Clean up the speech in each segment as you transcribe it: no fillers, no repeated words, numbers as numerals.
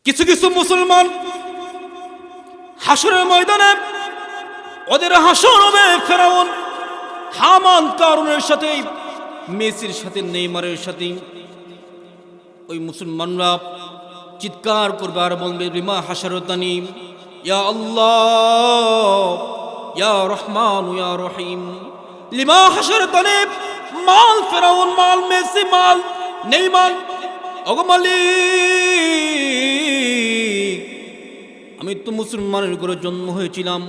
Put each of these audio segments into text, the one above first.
কিছু কিছু মুসলমান হাসরের ময়দানে ওদের হাসর হবে ফেরাউন, হামান, কারুনের সাথে, মেসির সাথে, নেইমারের সাথে। ওই মুসলমানরা চিৎকার করবে আর বলবে, লিমা হাশারতানি ইয়া আল্লাহ ইয়া রহমান ইয়া রহিম, লিমা হাশারতানি। মাল ফেরাউন, মাল মেসি, মাল নেইমার, ওগো মালিক, আমি তো মুসলমানের ঘরে জন্ম হয়েছিলাম।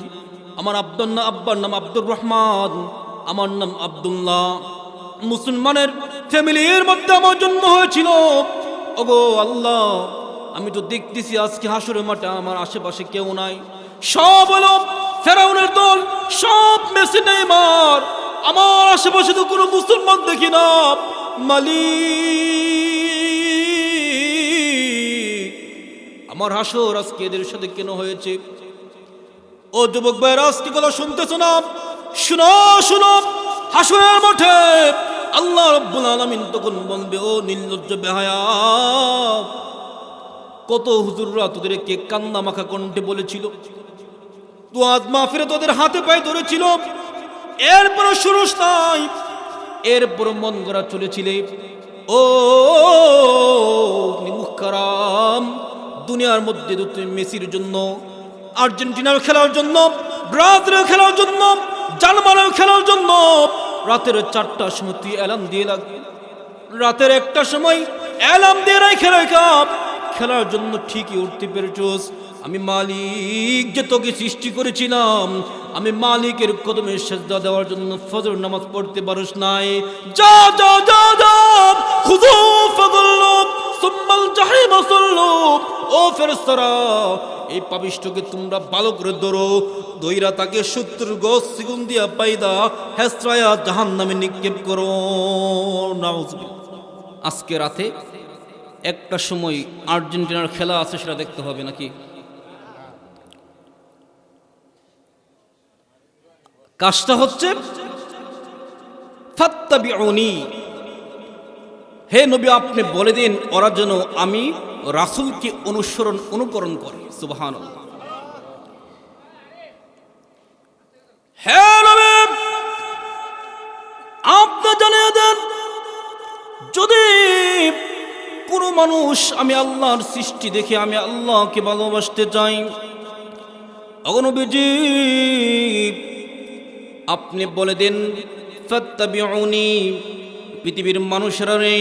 আমার আব্বার নাম আব্দুর রহমান, আমার নাম আব্দুল্লাহ। মুসলমানের ফ্যামিলির মধ্যে আমার জন্ম হয়েছিল। ওগো আল্লাহ, আমি তো দেখতেছি আজকে হাসরের মাঠে আমার আশেপাশে কেউ নাই। সব হলো ফেরাউনের দল, সব মেসি, নেইমার। আমার আশেপাশে তো কোনো মুসলমান দেখি না। মালিক, আমার হাসর আজকে এদের সাথে কেন হয়েছে? ও যুবক ভাইরা, আজকে কথা শুনতেছ না? শুনো শুনো, হাসরের মাঠে আল্লাহ রাব্বুল আলামিন তখন বলবে, ও নির্লজ্জ বেহায়া, কত হুজুররা তোদেরকে কান্না মাখা কণ্ঠে বলেছিল, তো আজ মাহফিলে তোদের হাতে পায়ে ধরেছিল, এরপরও শুরুস নাই, এরপর মন গড়া চলেছিলে। ও মুখকারাম, দুনিয়ার মধ্যে তুমি মেসির জন্য, আর্জেন্টিনার খেলার জন্য, ব্রাজিলের খেলার জন্য, জার্মানের খেলার জন্য রাতের 4টার সময় তুই অ্যালার্ম দিয়ে লাগবে, রাতের 1টার সময় অ্যালার্ম দিয়ে খেলার জন্য ঠিকই উঠতে পেরেছোস। আমি মালিক যে তোকে সৃষ্টি করেছিলাম, আমি মালিকের কদমে সেজদা দেওয়ার জন্য ফজর নামাজ পড়তে পারোস নাই। যা যা যা যা, খুযু ফাগুল্লু সুম্মাল জাহিম সাল্লু। ও ফেরেশতারা, এই পাপিষ্ঠকে তোমরা ভালো করে ধরো, দইরা তাকে 70 গজ সিগুন দিয়া পাইদা হেসরায়া জাহান্নামে নিক্ষেপ করো। নাউজুবিল্লাহ। আজকে রাতে 1টার সময় আর্জেন্টিনার খেলা আছে, সেটা দেখতে হবে নাকি? কাজটা হচ্ছে ফাত্তাবিউনি, হে নবী আপনি বলে দিন ওরা যেন আমি রাসূলকে অনুকরণ করে। সুবহানাল্লাহ। হে নবী আপনি জানিয়ে দেন, যদি কোনো মানুষ আমি আল্লাহর সৃষ্টি দেখে আমি আল্লাহকে ভালোবাসতে চাই, নবীজি আপনি বলে দেন ফাত্তাবিউনি, পৃথিবীর মানুষেরা রে,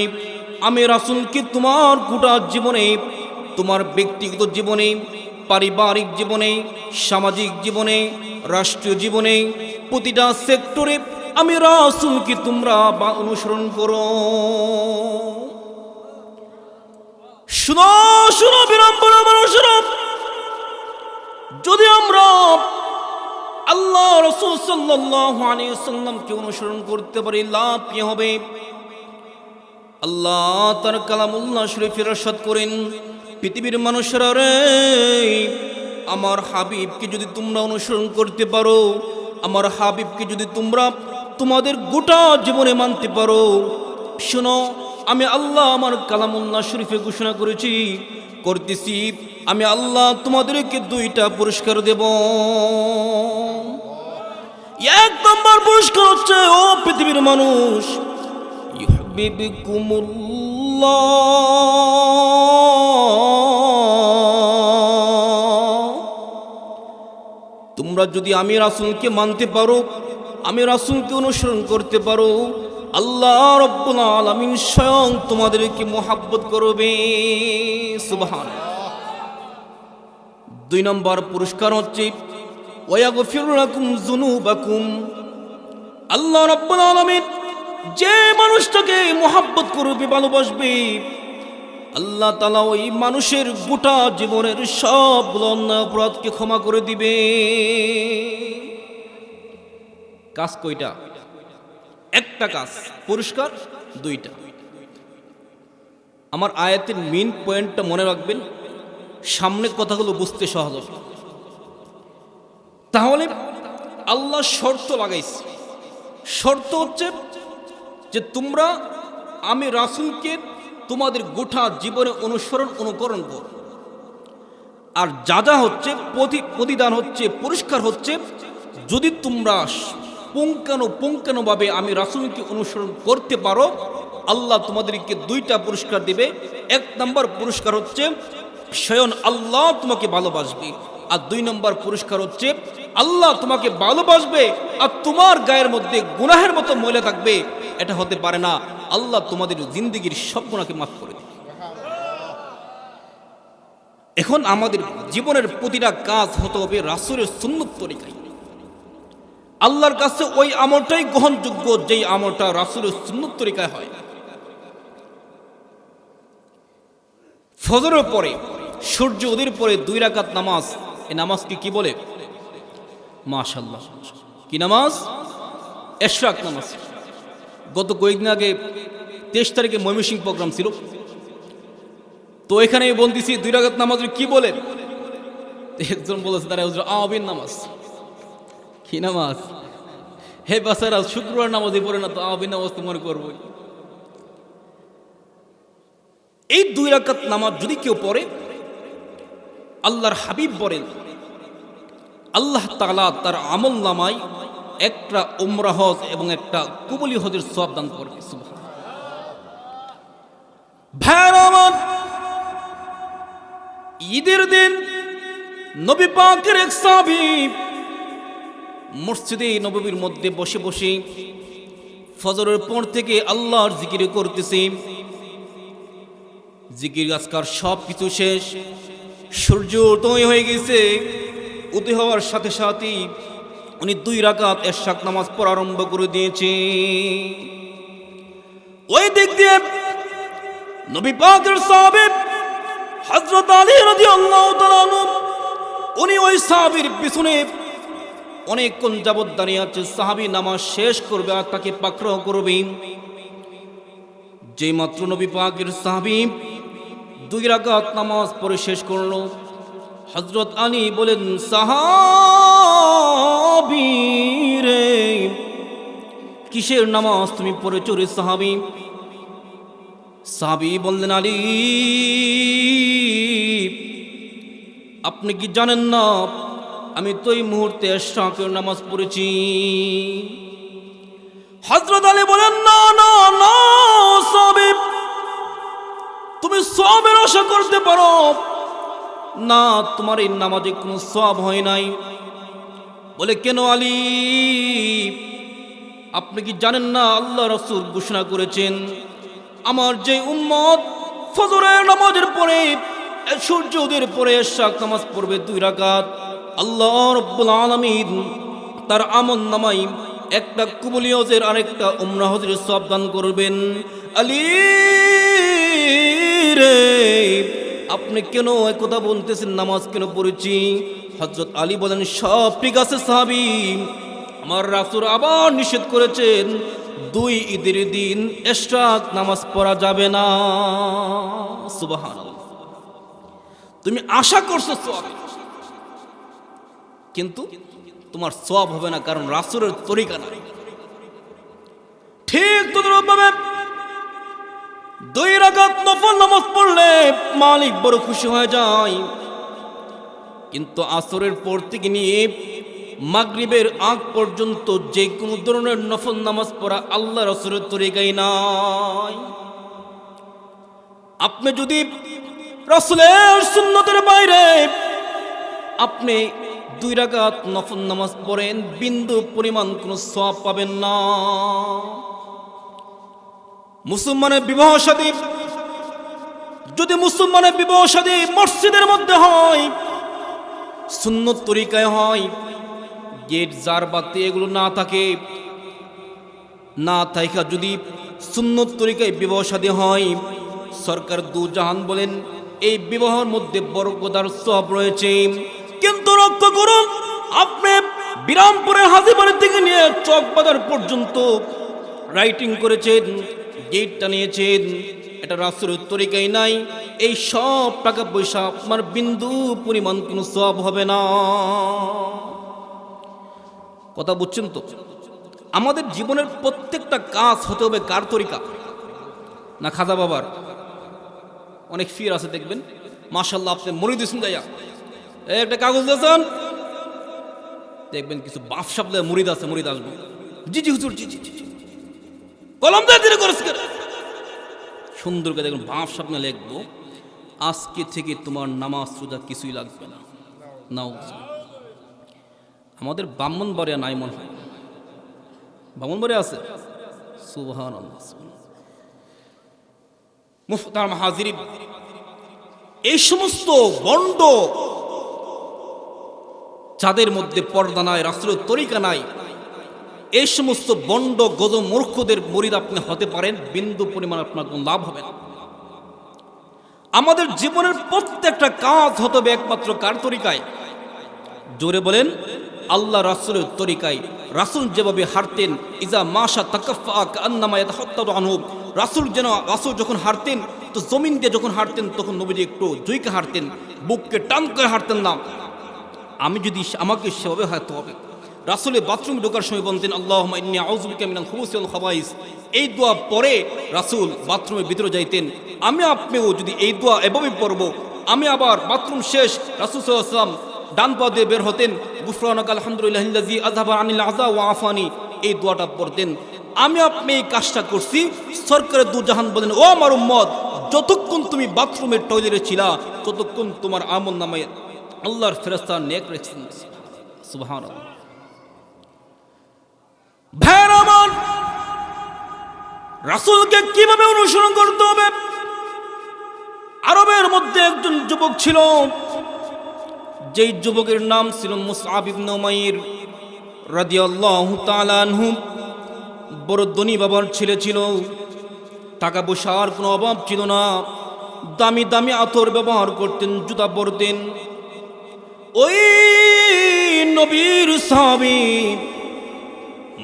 আমি রাসূলকে তোমার গোটা জীবনে, তোমার ব্যক্তিগত জীবনে, পারিবারিক জীবনে, সামাজিক জীবনে, রাষ্ট্রীয় জীবনে, প্রতিটা সেক্টরে আমি রাসূলকে তোমরা অনুসরণ করো। শুনো শুনো বিড়ম্বনা মানুষেরা, যদি আমরা আল্লাহ রাসূল সাল্লাল্লাহু আলাইহি ওয়াসাল্লামকে অনুসরণ করতে পারি, লাভ কি হবে? আল্লাহ তার কালামুল্লাহ শরীফে ইরশাদ করেন, পৃথিবীর মানুষেরা রে, আমার হাবিবকে যদি তোমরা অনুসরণ করতে পারো, আমার হাবিবকে যদি তোমরা তোমাদের গোটা জীবনে মানতে পারো, শোনো আমি আল্লাহ আমার কালামুল্লাহ শরীফে ঘোষণা করতেছি, আমি আল্লাহ তোমাদেরকে 2টা পুরস্কার দেব। 1 নম্বর পুরস্কার হচ্ছে, ও পৃথিবীর মানুষ, তোমরা যদি আমি রাসূলকে মানতে পারো, আমি রাসূলকে অনুসরণ করতে পারো, আল্লাহ রাব্বুল আলামিন স্বয়ং তোমাদেরকে মহব্বত করবে। সুবহানাল্লাহ। 2 নম্বর পুরস্কার হচ্ছে ওয়াগফির লাকুম যুনুবাকুম, আল্লাহ রাব্বুল আলামিন যে মানুষটাকে মহব্বত করবে, ভালোবাসবে, আল্লাহ তাআলা ওই মানুষের গোটা জীবনের সবগুলো অন্যায় অপরাধকে ক্ষমা করে দিবে। কাজ কয়টা? 1টা কাজ, পুরস্কার 2টা। আমার আয়াতের মেইন পয়েন্টটা মনে রাখবেন, সামনের কথাগুলো বুঝতে সহজ হবে। তাহলে আল্লাহ শর্ত লাগাইছে, শর্ত হচ্ছে যে তোমরা আমি রাসূলকে তোমাদের গোটা জীবনে অনুকরণ করো। আর যা যা হচ্ছে প্রতিদান হচ্ছে, পুরস্কার হচ্ছে, যদি তোমরা পুঙ্খানুপুঙ্খানুভাবে আমি রাসূলকে অনুসরণ করতে পারো, আল্লাহ তোমাদেরকে দুইটা পুরস্কার দিবে। এক নম্বর পুরস্কার হচ্ছে স্বয়ং আল্লাহ তোমাকে ভালোবাসবে, আর দুই নম্বর পুরস্কার হচ্ছে আল্লাহ তোমাকে ভালোবাসবে আর তোমার গায়ের মধ্যে গুনাহের মতো ময়লা থাকবে। এটা হতে পারে না। আল্লাহ তোমাদের জিন্দেগির সব গুনাহকে মাফ করে দেবে। এখন আমাদের জীবনের প্রতিটা কাজ হতে হবে রাসূলের সুন্নত তরিকায়। আল্লাহর কাছে ওই আমলটাই গ্রহণযোগ্য যেই আমলটা রাসূলের সুন্নত তরিকায় হয়। ফজরের পরে, সূর্য উদয়ের পরে 2 রাকাত নামাজ, এই নামাজকে কি বলে? মাশাআল্লাহ, কি নামাজ? ইশরাক নামাজ। গত কয়েকদিন আগে 23 তারিখে ময়মনসিংহ প্রোগ্রাম ছিল, তো এখানে বলতেছি 2 রাকাত নামাজ কি বলে? একজন বলেছে তারা হুজুর আওয়াবিন নামাজ। কি নামাজ? হে বাচ্চারা, শুক্রবার নামাজই পড়ে না তো আওয়াবিন নামাজ তো মনে করবো। এই 2 রাকাত নামাজ যদি কেউ পড়ে, আল্লাহর হাবিব বলেন আল্লাহ তাআলা তার আমল নামায় একটা উমরা হজ এবং একটা কবুলি হজের সওয়াব দান করবে। সুবহানাল্লাহ। ভাইরা আমার, ঈদের দিন নবী পাকের এক সাহাবী মসজিদে নববীর মধ্যে বসে বসে ফজরের পর থেকে আল্লাহর জিকির করতেছে। জিকির আজকার সব কিছু শেষ, সূর্য উদয় হয়ে গেছে। উদয় হওয়ার সাথে সাথে উনি 2 রাকাত ইশরাক নামাজ পড়া আরম্ভ করে দিয়েছে। ওই দিক দিয়ে নবী পাকের সাহাবী হযরত আলী রাদিয়াল্লাহু তাআলা আনহু, উনি ওই সাহাবীর পিছনে অনেকক্ষণ যাবত দাঁড়িয়ে আছে। সাহাবী নামাজ শেষ করবে আর তাকে পাকড়াও করবে। যেই মাত্র নবী পাকের সাহাবী 2 রাকাত নামাজ পড়ে শেষ করলো, হযরত আলী বলেন, সাহাবী রে, কিসের নামাজ তুমি পড়েছো রে সাহাবী? সাহাবী বললেন, আলী, আপনি কি জানেন না আমি তো এই মুহূর্তে ইশরাকের নামাজ পড়েছি? হযরত আলী বলেন, না না না সাহাবী, তুমি সওয়াবের আশা করতে পারো না, তোমার এই নামাজে কোনো সওয়াব হয় নাই। বলে, কেন আলী? আপনি কি জানেন না আল্লাহ রাসূল ঘোষণা করেছেন আমার যে উম্মত ফজরের নামাজের পরে, সূর্য উদয়ের পরে ইশরাক নামাজ পড়বে 2 রাকাত, আল্লাহ রাব্বুল আলামিন তার আমল নামায় একটা কবুলি হজের আর একটা উমরা হজের সওয়াব দান করবেন। আলী রে, আপনি কেন একথা বলতেছেন? নামাজ কেন পড়েছি? হযরত আলী বলেন, সব ঠিক আছে সাহাবী, আমার রাসূল আবার নিষেধ করেছেন 2 ঈদের দিন ইশরাক নামাজ পড়া যাবে না। সুবহানাল্লাহ। তুমি আশা করছো সওয়াব, কিন্তু তোমার সওয়াব হবে না, কারণ রাসূলের তরিকা নাই। ঠিক তদ্রূপভাবে 2 রাকাত নফল নামাজ পড়লে মালিক বড় খুশি হয়ে যায়, কিন্তু আসরের পর থেকে নিয়ে মাগরিবের আগ পর্যন্ত যে কোনো ধরনের নফল নামাজ পড়া আল্লাহ রাসূলের তরিকায় নাই। আপনি যদি রাসূলের সুন্নতের বাইরে আপনি 2 রাকাত নফল নামাজ পড়েন, বিন্দু পরিমাণ কোনো সওয়াব পাবেন না। মুসলমানের বিবাহ শাদী, যদি মুসলমানের বিবাহ শাদী মসজিদের মধ্যে হয়, সুন্নত তরিকায় হয়, গেট জার বাতি এগুলো না থাকে, না থাকা যদি সুন্নত তরিকায় বিবাহ শাদী হয়, সরকার দু জাহান বলেন এই বিবাহের মধ্যে বরকতার সওয়াব রয়েছে। কিন্তু লক্ষ্য করুন, আপনি বিরামপুরের হাজীবাড়ি থেকে নিয়ে চকবাজার পর্যন্ত রাইটিং করেছেন, গেটটা নিয়েছেন, এটা রাসূলের তরিকাই নাই। এই সব টাকা পয়সা আপনার বিন্দু পরিমাণ কোনো সওয়াব হবে না। কথা বুঝছেন তো? আমাদের জীবনের প্রত্যেকটা কাজ হতে হবে কার তরিকা? না খাজা বাবার? অনেক ফির আছে দেখবেন, মাশাআল্লাহ, আপনি মরিদ হোসেন যাইয়া একটা কাগজ দিয়েছেন, দেখবেন কিছু বাপ সাপলে মুরিদ আছে, মুরিদ আসবো, জি জি হুজুর, জি জি জি, কলম দিয়ে দিলে করেছে, সুন্দর করে দেখবেন বাপ সাপনে লিখবো, আজকে থেকে তোমার নামাজ রোজা কিছুই লাগবে না। নাও, আমাদের ব্রাহ্মণবাড়িয়া নাই মনে হয়, ব্রাহ্মণবাড়িয়া আছে? সুবহানাল্লাহ। মুহতারাম হাজিরিন, এই সমস্ত বন্ড যাদের মধ্যে পর্দা নাই, রাসূলের তরিকা নাই, এই সমস্ত বন্ড গজ মূর্খদের মুরিদ আপনি হতে পারেন, বিন্দু পরিমাণ আপনার কোনো লাভ হবে না। আমাদের জীবনের প্রত্যেকটা কাজ হতে হবে একমাত্র কার তরিকায়? জোরে বলেন, আল্লাহ রাসূলের তরিকায়। রাসূল যেভাবে হাঁটতেন, ইজা মাশা তাকাফফা কান্নামা ইয়াতাহাত্তারু আনহু, রাসূল যখন হাঁটতেন তো জমিন দিয়ে যখন হাঁটতেন তখন নবীজি একটু জুইকে হাঁটতেন, বুককে টান করে হাঁটতেন না। আমি যদি আমাকে সেভাবে হাঁটতে হবে। রাসূলের বাথরুমে ঢোকার সময় বলতেন আল্লাহুম্মা ইন্নী আউযু বিকা মিনাল খুবুসি ওয়াল খাবাইস, এই দোয়া পরে রাসূল বাথরুমের ভিতরে যাইতেন। আমি আপনিও যদি এই দোয়া এভাবে পড়ব, আমি আবার বাথরুম শেষ, রাসূল সাল্লাল্লাহু আলাইহি ওয়াসাল্লাম ডান পা দিয়ে বের হতেন, গুফরানাকা আলহামদুলিল্লাহিল্লাযী আযহাবা আনিল আযা ওয়া আফানি, এই দোয়াটা পড়তেন। আমি আপনি এই কাজটা করছি, সরকারের দু জাহান বলেন ও আমার উম্মত, যতক্ষণ তুমি বাথরুমের টয়লেটে ছিলা ততক্ষণ তোমার আমল নামায় আল্লাহর ফেরেশতা নেক রেখেছেন। সুবহানাল্লাহ। ভাইরা আমার, রাসূলকে কিভাবে অনুসরণ করতে হবে? আরবের মধ্যে একজন যুবক ছিল, যেই যুবকের নাম ছিল মুসআব ইবনে উমাইর রাদিয়াল্লাহু তাআলা আনহু। বড় ধনী বাবার ছেলে ছিল, টাকা পয়সার কোনো অভাব ছিল না, দামি দামি আতর ব্যবহার করতেন, জুতা পরতেন। ওই নবীর সাহাবী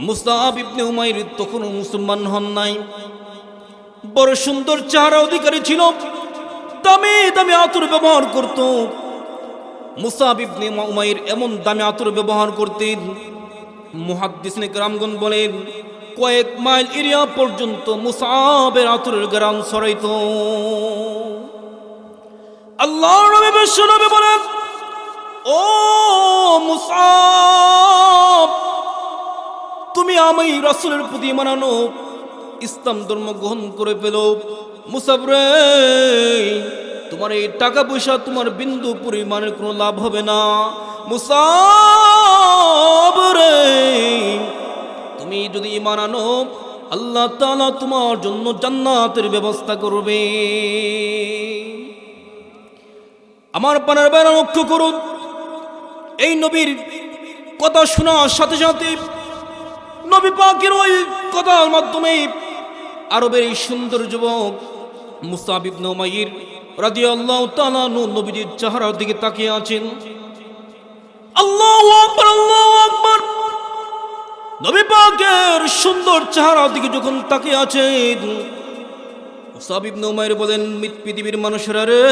মুসআব ইবনে উমাইর তখনও মুসলমান হন নাই, বড় সুন্দর চেহারা অধিকারী ছিল, দামি দামি আতর ব্যবহার করত। মুসআব ইবনে উমাইর এমন দামি আতর ব্যবহার করতেন, মুহাদ্দিসিনে কেরামগণ বলেন কয়েক মাইল এরিয়া পর্যন্ত মুসআবের আতরের গ্রাম ছড়াইতো। আল্লাহর নবী বিশ্বনবী বলেন, ও মুসআব, তুমি আমি রাসূলের প্রতি মানানো ইসলাম ধর্ম গ্রহণ করে ফেলো। মুসআব রে, তোমার এই টাকা পয়সা তোমার বিন্দু পরিমাণের কোনো লাভ হবে না। মুসআব রে, তুমি যদি ঈমান আনো আল্লাহ তাআলা তোমার জন্য জান্নাতের ব্যবস্থা করবে। আমার পানার বাইরে লক্ষ্য করুন, এই নবীর কথা শোনার সাথে সাথে নবী পাকের ওই কথার মাধ্যমে আরবের এই সুন্দর যুবক মুসআব ইবনে উমাইর রাদিয়াল্লাহু তাআলা নবীর চেহারার দিকে তাকিয়ে আছেন। আল্লাহু আকবার, আল্লাহু আকবার। নবী পাকের সুন্দর চেহারার দিকে যখন তাকিয়ে আছেন, মুসআব ইবনে উমাইর বলেন, পৃথিবীর মানুষেরা রে,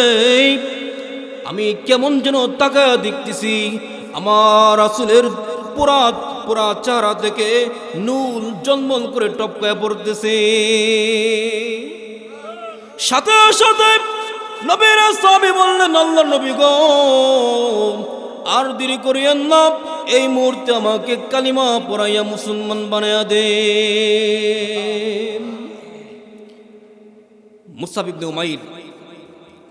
আমি কেমন যেন তাকায়া দেখতেছি, আমার রাসূলের পুরা পুরা চেহারা থেকে নূর জলমল করে টপকায় পড়তেছে। সাথে সাথে নবীর সাহাবী বললেন, আল্লাহর নবী গো, আর দেরি করিয়েন না, এই মুহূর্তে আমাকে কালিমা পড়াইয়া মুসলমান বানায়া দেন। মুসআব ইবনে উমাইর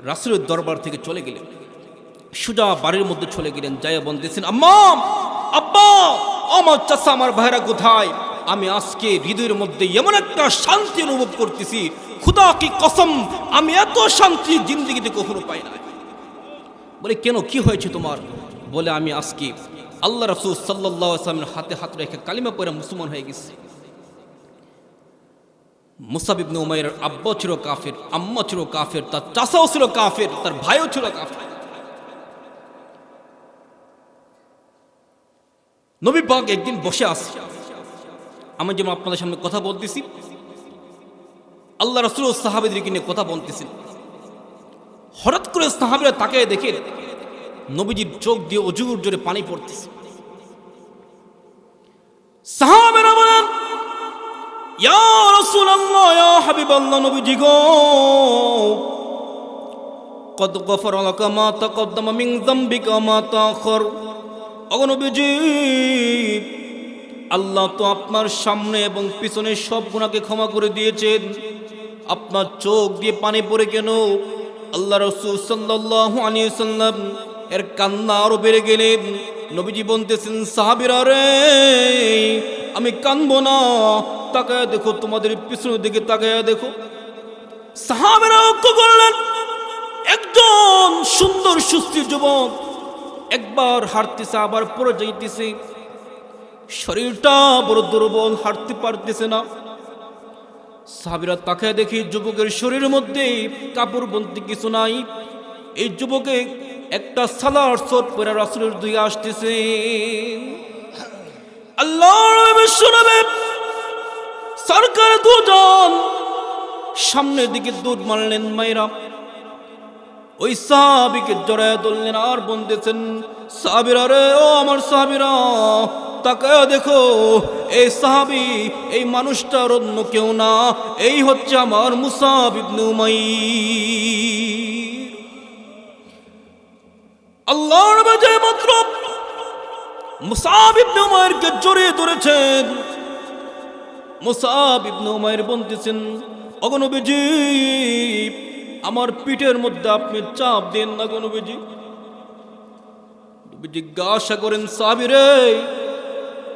রাসূলের দরবার থেকে চলে গেলেন, সুজা বাড়ির মধ্যে চলে গেলেন, যাইয়া বলতেছেন, আম্মা, আব্বা, আমার চাচা, আমার ভাইরা কোথায়? আমি আজকে হৃদয়ের মধ্যে এমন একটা শান্তি অনুভব করতেছি, খুদা কি কসম, আমি এত শান্তি জিন্দেগিতে কখনো পাই না। বলে কেন, কি হয়েছে তোমার? বলে আমি আজকে আল্লাহ রাসূল সাল্লাল্লাহু আলাইহি ওয়াসাল্লামের হাতে হাত রেখে কালিমা পড়ে মুসলমান হয়ে গেছি। মুসআব ইবনে উমাইরের আব্বা ছিল কাফের, আম্মা ছিল কাফের, তার চাচাও ছিল কাফের, তার ভাইও ছিল কাফের। নবী পাক একদিন বসে আছে, আমি যেমন আপনাদের সামনে কথা বলতেছি, আল্লাহ রাসূল সাহাবীদেরকে নিয়ে কথা বলতেছেন। হঠাৎ করে সাহাবীরা তাকিয়ে দেখে নবীজির চোখ দিয়ে অজুর জোরে পানি পড়তেছে। সাহাবীরা বলেন, ইয়া রাসূলুল্লাহ, ইয়া হাবিবাল্লাহ, নবীজি গো, কদ গফার লাকা মা তাকদ্দামা মিন যামবিকা মা তাআখার। ওগো নবীজি, আল্লাহ তো আপনার সামনে এবং পিছনে সব গুনাহকে ক্ষমা করে দিয়েছেন, আপনার চোখ দিয়ে পানি পড়ে কেন? আল্লাহ রাসূল সাল্লাল্লাহু আলাইহি ওয়াসাল্লাম এর কান্না আরো বেড়ে গেলেন। নবীজি বলতেছেন, সাহাবীরা রে, আমি কাঁদবো না, তাকায়া দেখো, তোমাদের পিছনের দিকে তাকায়া দেখো। সাহাবীরা লক্ষ্য করলেন একজন সুন্দর সুস্থির যুবক একবার হাঁটতেছে, আবার পড়ে যাইতেছে, শরীরটা বড় দুর্বল, হাঁটতে পারতেছে না। সাহাবীরা তাকায় দেখি যুবকের শরীরের মধ্যে কাপড় বলতে কিছু নাই। এই যুবকে একটা সালার শট পরে রাসূলের দিকে আসতেছে। আল্লাহর বিশ্বনবী সরকার দুজন সামনের দিকে দৌড় মারলেন। মায়েরা ওই সাহাবীকে জড়ায় ধরলেন আর বলতেছেন, সাহাবীরা রে, ও আমার সাহাবীরা, তাকায় দেখো, এই সাহাবী, এই মানুষটার অন্য কেউ না, এই হচ্ছে আমার মুসাব ইবনে উমাইর। আল্লাহর নবী মাত্র মুসাব ইবনে উমাইরকে জড়িয়ে ধরেছেন। মুসাব ইবনে উমাইর বলতেছেন, ওগো নবীজি, আমার পিঠের মধ্যে আপনি চাপ দেন না গো নবীজি। নবী জিজ্ঞাসা করেন, সাহাবী রে,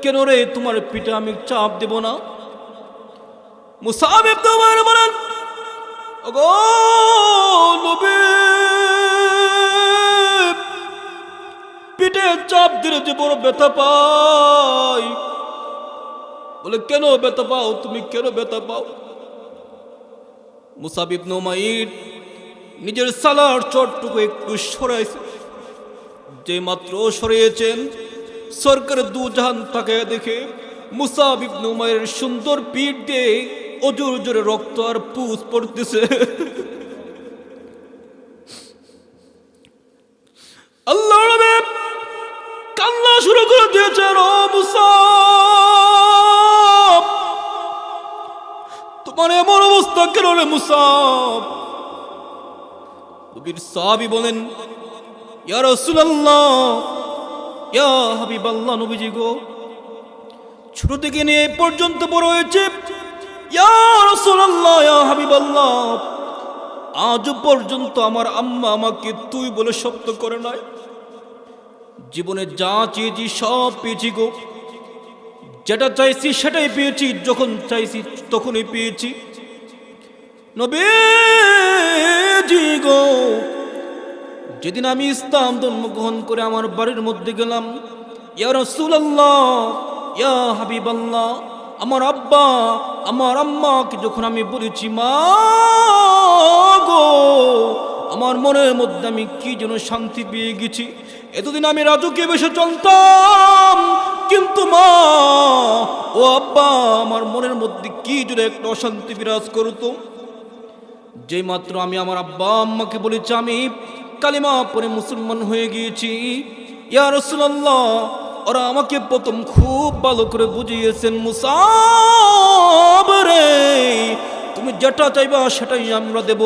কেন রে তোমার পিঠে আমি চাপ দেব না? মুসাব ইবনে উমাইর বলেন, ওগো নবী, পিঠে চাপ দিলে যে বড় ব্যথা পাই। বলে, কেন ব্যথা পাও তুমি, কেন ব্যথা পাও? মুসাব ইবনে উমাইর নিজের সালার চটটুকু একটু সরাইছে। যে মাত্র সরিয়েছেন, সরকার দু জাহান তাকায় দেখে মুসাব ইবনে উমাইরের সুন্দর পিঠ দিয়ে অজোর জোরে রক্ত আর পুষ পড়তেছে। আল্লাহ নবী কান্না শুরু করে দিয়েছেন, ও মুসাব, তোমার এমন অবস্থা কেন রে মুসাব? নবীর সাহাবী বলেন, ইয়া রাসূলুল্লাহ, ইয়া হাবিবাল্লাহ, নবীজি গো, ছোট থেকে নিয়ে এই পর্যন্ত বড় হয়েছে, ইয়া রাসূলুল্লাহ, ইয়া হাবিবাল্লাহ, আজ পর্যন্ত আমার আম্মা আমাকে তুই বলে শব্দ করে নাই। জীবনে যা চেয়েছি সব পেয়েছি গো, যেটা চাইছি সেটাই পেয়েছি, যখন চাইছি তখনই পেয়েছি। নবীজি গো, যেদিন আমি ইসলাম ধর্ম গ্রহণ করে আমার বাড়ির মধ্যে গেলাম, ইয়া রাসূলুল্লাহ, ইয়া হাবিবাল্লাহ, আমার আব্বা আমার আম্মাকে যখন আমি বলেছি, মা গো, আমার মনের মধ্যে আমি কি যেন শান্তি পেয়ে গেছি। এতদিন আমি রাজকীয় বেশে চলতাম, কিন্তু মা ও আব্বা, আমার মনের মধ্যে কি যেন একটা অশান্তি বিরাজ করতো। যে মাত্র আমি আমার আব্বা আম্মাকে বলেছি আমি কালিমা পড়ে মুসলমান হয়ে গিয়েছি, ইয়া রাসূলুল্লাহ, ওরা আমাকে প্রথম খুব ভালো করে বুঝিয়েছেন, মুসাব রে, তুমি যেটা চাইবা সেটাই আমরা দেব,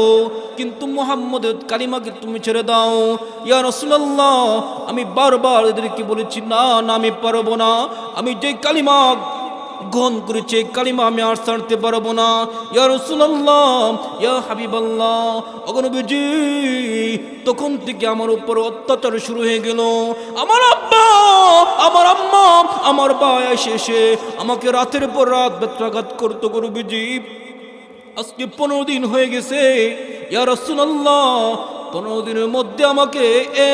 কিন্তু মুহাম্মদের কালিমাকে তুমি ছেড়ে দাও। ইয়া রাসূলুল্লাহ, আমি বারবার এদেরকে বলেছি, না না, আমি পারবো না, আমি যে কালিমা গ্রহণ করেছে কালিমা আমি আর ছাড়তে পারবো না। ইয়া রাসূলুল্লাহ, ইয়া হাবিবাল্লাহ, ওগো নবীজি, তখন থেকে আমার উপর অত্যাচার শুরু হয়ে গেল। আমার আব্বা আমার আম্মা আমার ভাই এসে আমাকে রাতের পর রাত বেত্রাঘাত করতো গো নবীজি। আজকে 15 দিন হয়ে গেছে, ইয়া রাসূলুল্লাহ, 15 দিনের মধ্যে আমাকে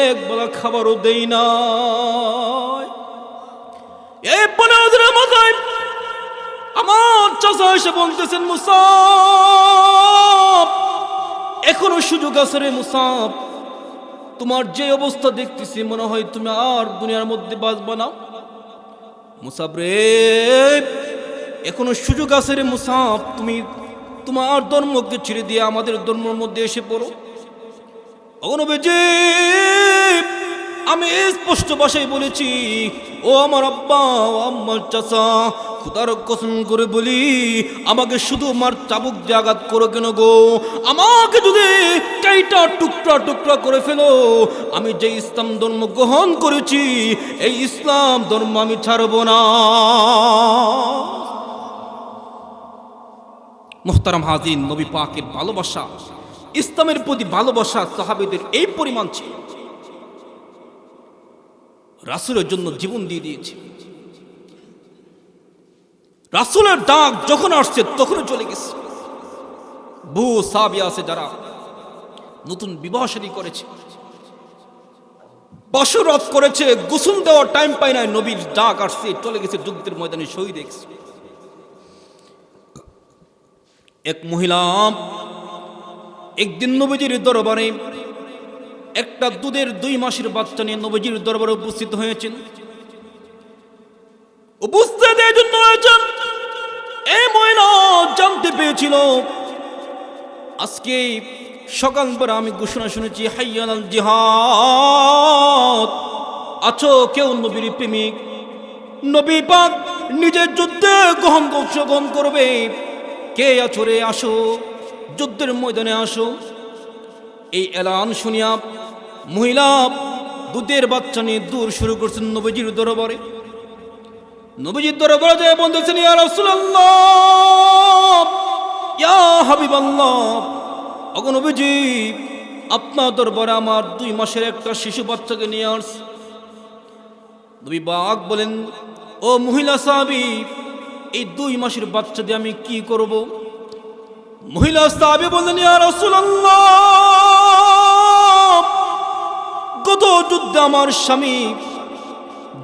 এক বেলা খাবারও দেই না। এই 15 দিনের মাথায় আমার চাচা এসে বলতেছেন, মুসাব, এখনো সুযোগ আছে রে মুসাব, তোমার যে অবস্থা দেখতেছি মনে হয় তুমি আর দুনিয়ার মধ্যে বাঁচবে না। মুসাব রে, এখনো সুযোগ আছে রে মুসাব, তুমি তোমার ধর্মকে ছেড়ে দিয়ে আমাদের ধর্মের মধ্যে এসে পড়ো। ওগো নবীজি, আমি স্পষ্ট ভাষায় বলেছি, ও আমার আব্বা ও আমার চাচা, খোদার কসম করে বলি, আমাকে শুধু মার চাবুক দিয়ে আঘাত করো কেন গো, আমাকে যদি কাইটা টুকরা টুকরা করে ফেলো, আমি যে ইসলাম ধর্ম গ্রহণ করেছি এই ইসলাম ধর্ম আমি ছাড়ব না। মুহতারাম হাজির, নবী পাকের ভালোবাসা, ইসলামের প্রতি ভালোবাসা সাহাবীদের এই পরিমাণ ছিল, রাসূলের জন্য জীবন দিয়ে দিয়েছে। রাসূলের ডাক যখন আসছে তখনই চলে গেছে। বহু সাহাবী আছে যারা নতুন বিবাহ শাদী করেছে, বশরত করেছে, গোসল দেওয়ার টাইম পায় না, নবীর ডাক আসছে চলে গেছে যুদ্ধের ময়দানে শহীদ হয়েছে। এক মহিলা একদিন নবীজির দরবারে একটা দুধের 2 মাসের বাচ্চা নিয়ে নবীজির দরবারে উপস্থিত হয়েছেন। উপস্থিত এই জন্য হয়েছেন, এই মহিলা জানতে পেরেছিল আজকে সকালবেলা আমি ঘোষণা শুনেছি হাইয়া আলাল জিহাদ, আছো কেউ নবীর প্রেমিক, নবী পাক নিজের যুদ্ধে অংশগ্রহণ করবে, কে আছো রে, আসো যুদ্ধের ময়দানে আসো। এই এলান শুনিয়া মহিলা দুধের বাচ্চা নিয়ে দূর শুরু করছেন নবীজির দরবারে। নবীজির দরবারে যায় বলতেছেন, ইয়া রাসূলুল্লাহ, ইয়া হাবিবাল্লাহ, ওগো নবীজি, আপনার দরবারে আমার 2 মাসের একটা শিশু বাচ্চাকে নিয়ে আসছে। নবী পাক বলেন, ও মহিলা সাহাবী, এই 2 মাসের বাচ্চা দিয়ে আমি কি করব? মহিলা সাহাবী বললেন, ইয়া রাসূলুল্লাহ, গত যুদ্ধে আমার স্বামী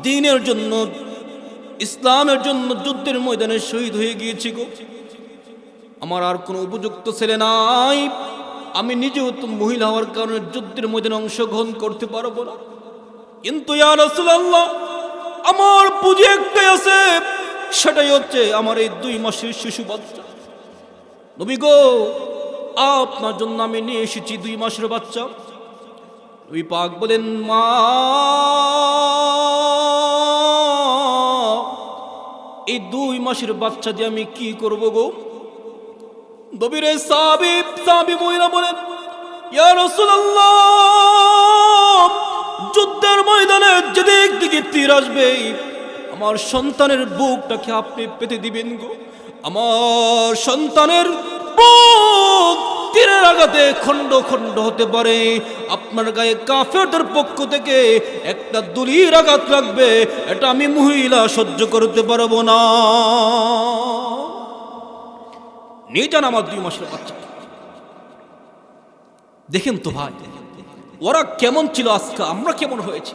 দ্বীনের জন্য, ইসলামের জন্য যুদ্ধের ময়দানে শহীদ হয়ে গিয়েছি গো, আমার আর কোনো উপযুক্ত ছেলে নাই, আমি নিজেও তো মহিলা হওয়ার কারণে যুদ্ধের ময়দানে অংশগ্রহণ করতে পারবো না, কিন্তু ইয়া রাসূলুল্লাহ, আমার পুঁজি একটাই আছে, সেটাই হচ্ছে আমার এই 2 মাসের শিশু বাচ্চা। নবী গো, আপনার জন্য আমি নিয়ে এসেছি 2 মাসের বাচ্চা। নবী পাক বলেন, মা, এই 2 মাসের বাচ্চা দিয়ে আমি কি করব গো? নবীর সাহাবী মহিলা বলেন, ইয়া রাসূলুল্লাহ, যুদ্ধের ময়দানে যেদিক দিকে তীর আসবে আমার সন্তানের বুকটাকে আপনি পেতে দিবেন গো, আমার সন্তানের বুক তীরের আঘাতে খণ্ড খণ্ড হতে পারে, আপনার গায়ে কাফেরদের পক্ষ থেকে একটা দুলির আঘাত লাগবে, এটা আমি মহিলা সহ্য করতে পারবো না। নিয়ে যান আমার 2 মাসের বাচ্চা। দেখেন তো ভাই, ওরা কেমন ছিল, আজকে আমরা কেমন হয়েছি।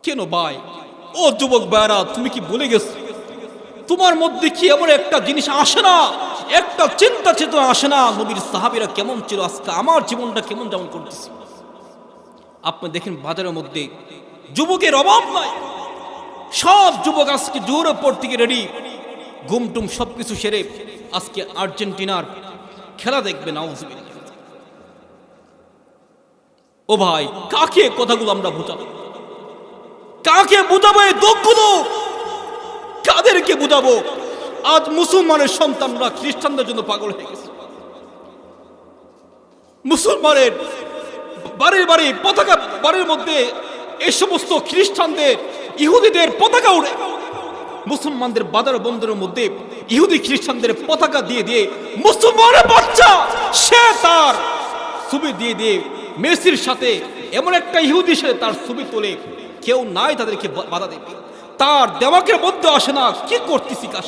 কেন ভাই, ও যুবক ভাইরা, তুমি কি ভুলে গেছো? তোমার মধ্যে কি এমন একটা জিনিস আসে না, একটা চিন্তা চেতনা আসে না, নবীর সাহাবীরা কেমন ছিল, আজকে আমার জীবনটা কেমন যেমন করতেছে। আপনি দেখেন বাজারের মধ্যে যুবকের অভাব নাই, সব যুবক আজকে জোরে পড়তে গিয়ে রেডি, ঘুমটুম সবকিছু সেরে আজকে আর্জেন্টিনার খেলা দেখবে। নাউজুবিল্লাহ। ও ভাই, কাকে কথাগুলো আমরা বুঝাবো? কাকে বুঝাবো এই দুঃখগুলো? কাদেরকে বুঝাবো? আজ মুসলমানের সন্তানরা খ্রিস্টানদের জন্য পাগল হয়ে গেছে। মুসলমানের বাড়ির বাড়ি পতাকা, বাড়ির মধ্যে এই সমস্ত খ্রিস্টানদের, ইহুদিদের পতাকা উড়ে, মুসলমানদের বাজার বন্দরের মধ্যে ইহুদি খ্রিস্টানদের পতাকা দিয়ে দিয়ে মুসলমানের বাচ্চা সে তার ছবি দিয়ে দিয়ে মেসির সাথে এমন একটা ইহুদির সাথে তার ছবি তোলে, কেউ নাই তাদেরকে বাধা দেবে, তার দেমাকের মধ্যে আসে না কি করতেছি কাজ।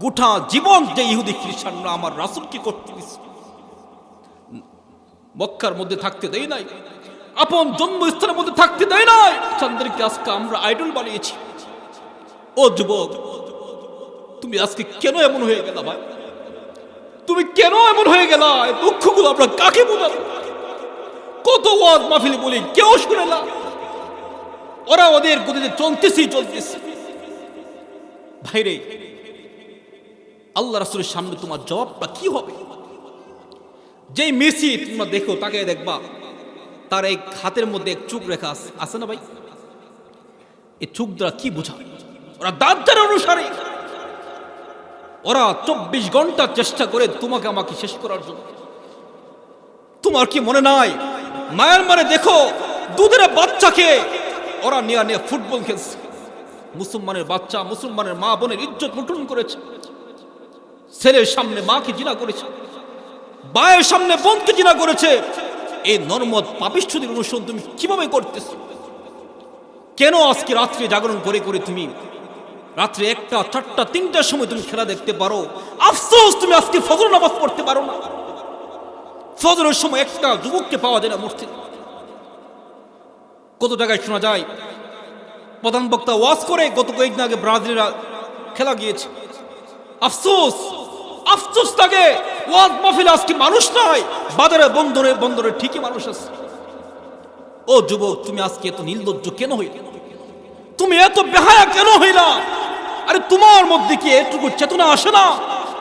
গোটা জীবন যে ইহুদি খ্রিস্টানরা আমার রাসূল কি করতেছি, মক্কার মধ্যে থাকতে দেয় নাই, আপন জন্মস্থানের মধ্যে থাকতে দেয় নাই, চাঁদেরকে আজকে আমরা আইডল বানিয়েছি। ও যুবক, তুমি আজকে কেন এমন হয়ে গেলা ভাই? তুমি কেন এমন হয়ে গেলা? দুঃখগুলো আমরা কাকে বোঝাবো? কত ওয়াজ মাহফিল বলি, কেউ শুনে না, ওরা ওদের গতিতে চলতেছি। ভাইরে, আল্লাহ রাসূলের সামনে তোমার জবাবটা কি হবে? যেই মেসি তোমরা দেখো, তাকে দেখবা তার এক হাতের মধ্যে এক চুক রেখা আছে না ভাই? এই চুক দ্বারা কি বোঝায়? ওরা দাজ্জালের অনুসারী। ওরা 24 ঘন্টা চেষ্টা করে তোমাকে আমাকে শেষ করার জন্য। তোমার কি মনে নাই মায়ানমারে দেখো দুধের বাচ্চাকে ওরা নিয়ে ফুটবল খেলছে। মুসলমানের বাচ্চা, মুসলমানের মা বোনের ইজ্জত লুণ্ঠন করেছে। ছেলের সামনে মাকে জিনা করেছে, ভাইয়ের সামনে বোনকে জিনা করেছে। এই নরমত পাপিষ্ঠদের অনুসরণ তুমি কিভাবে করতেছ? কেন আজকে রাত্রে জাগরণ করে করে তুমি রাত্রে 1টা, 4টা, 3টার সময় তুমি খেলা দেখতে পারো? আফসোস তুমি আজকে ফজর নামাজ পড়তে পারো না। ফজরের সময় একটা যুবককে পাওয়া যায় না মসজিদে। কত জায়গায় শোনা যায় প্রধান বক্তা ওয়াজ করে গত কয়েকদিন আগে ব্রাজিলেরা খেলা গিয়েছে। আফসোস আফসোস থাকে ওয়াজ মাহফিলে আজকে মানুষ নাই, বাজারে বন্দরে বন্দরে ঠিকই মানুষ আছে। ও যুবক, তুমি আজকে এত নির্লজ্জ কেন হইলে? তুমি এত বেহায়া কেন হইলা? আরে তোমার মধ্যে কি এটুকু চেতনা আসে না?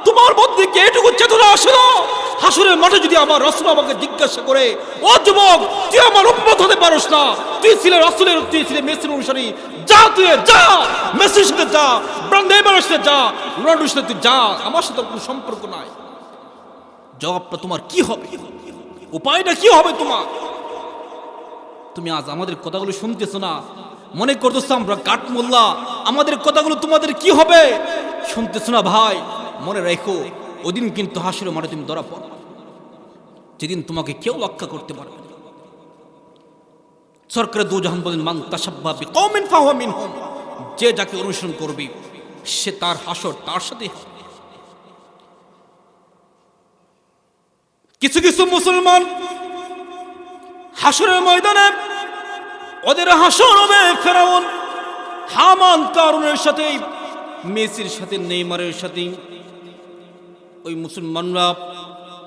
তোমার মধ্যে কি এটুকু চেতনা আসে না? হাসরের মাঠে যদি আমার রাসূল আমাকে জিজ্ঞাসা করে, ও যুবক তুই আমার উম্মত হতে পারস না, তুই ছিলে রাসূলের, তুই ছিলে মেসির অনুসারী, যা তুই যা, মেসির সাথে যা, নেইমারের সাথে যা, রোনাল্ডোর সাথে তুই যা, আমার সাথে কোনো সম্পর্ক নাই। জবাবটা তোমার কি হবে? উপায়টা কি হবে তোমার? তুমি আজ আমাদের কথাগুলো শুনতেছো না, মনে করতেছো আমরা কাঠ মোল্লা, আমাদের কথাগুলো তোমাদের কি হবে? শুনতেছো না ভাই? মনে রেখো ওদিন কিন্তু হাসরের মাঠে তুমি ধরা পড়ো, যেদিন তোমাকে কেউ রক্ষা করতে পারবে না। সরকারে দু জাহান বলেন, মান তাশাব্বা বিকওমিন ফাহুয়া মিনহুম, যে যাকে অনুসরণ করবে সে তার হাসর তার সাথে। কিছু কিছু মুসলমান হাসরের ময়দানে ওদের হাসর হবে ফেরাউন, হামান, কারুনের সাথে, মেসির সাথে, নেইমারের সাথে। ওই মুসলমানরা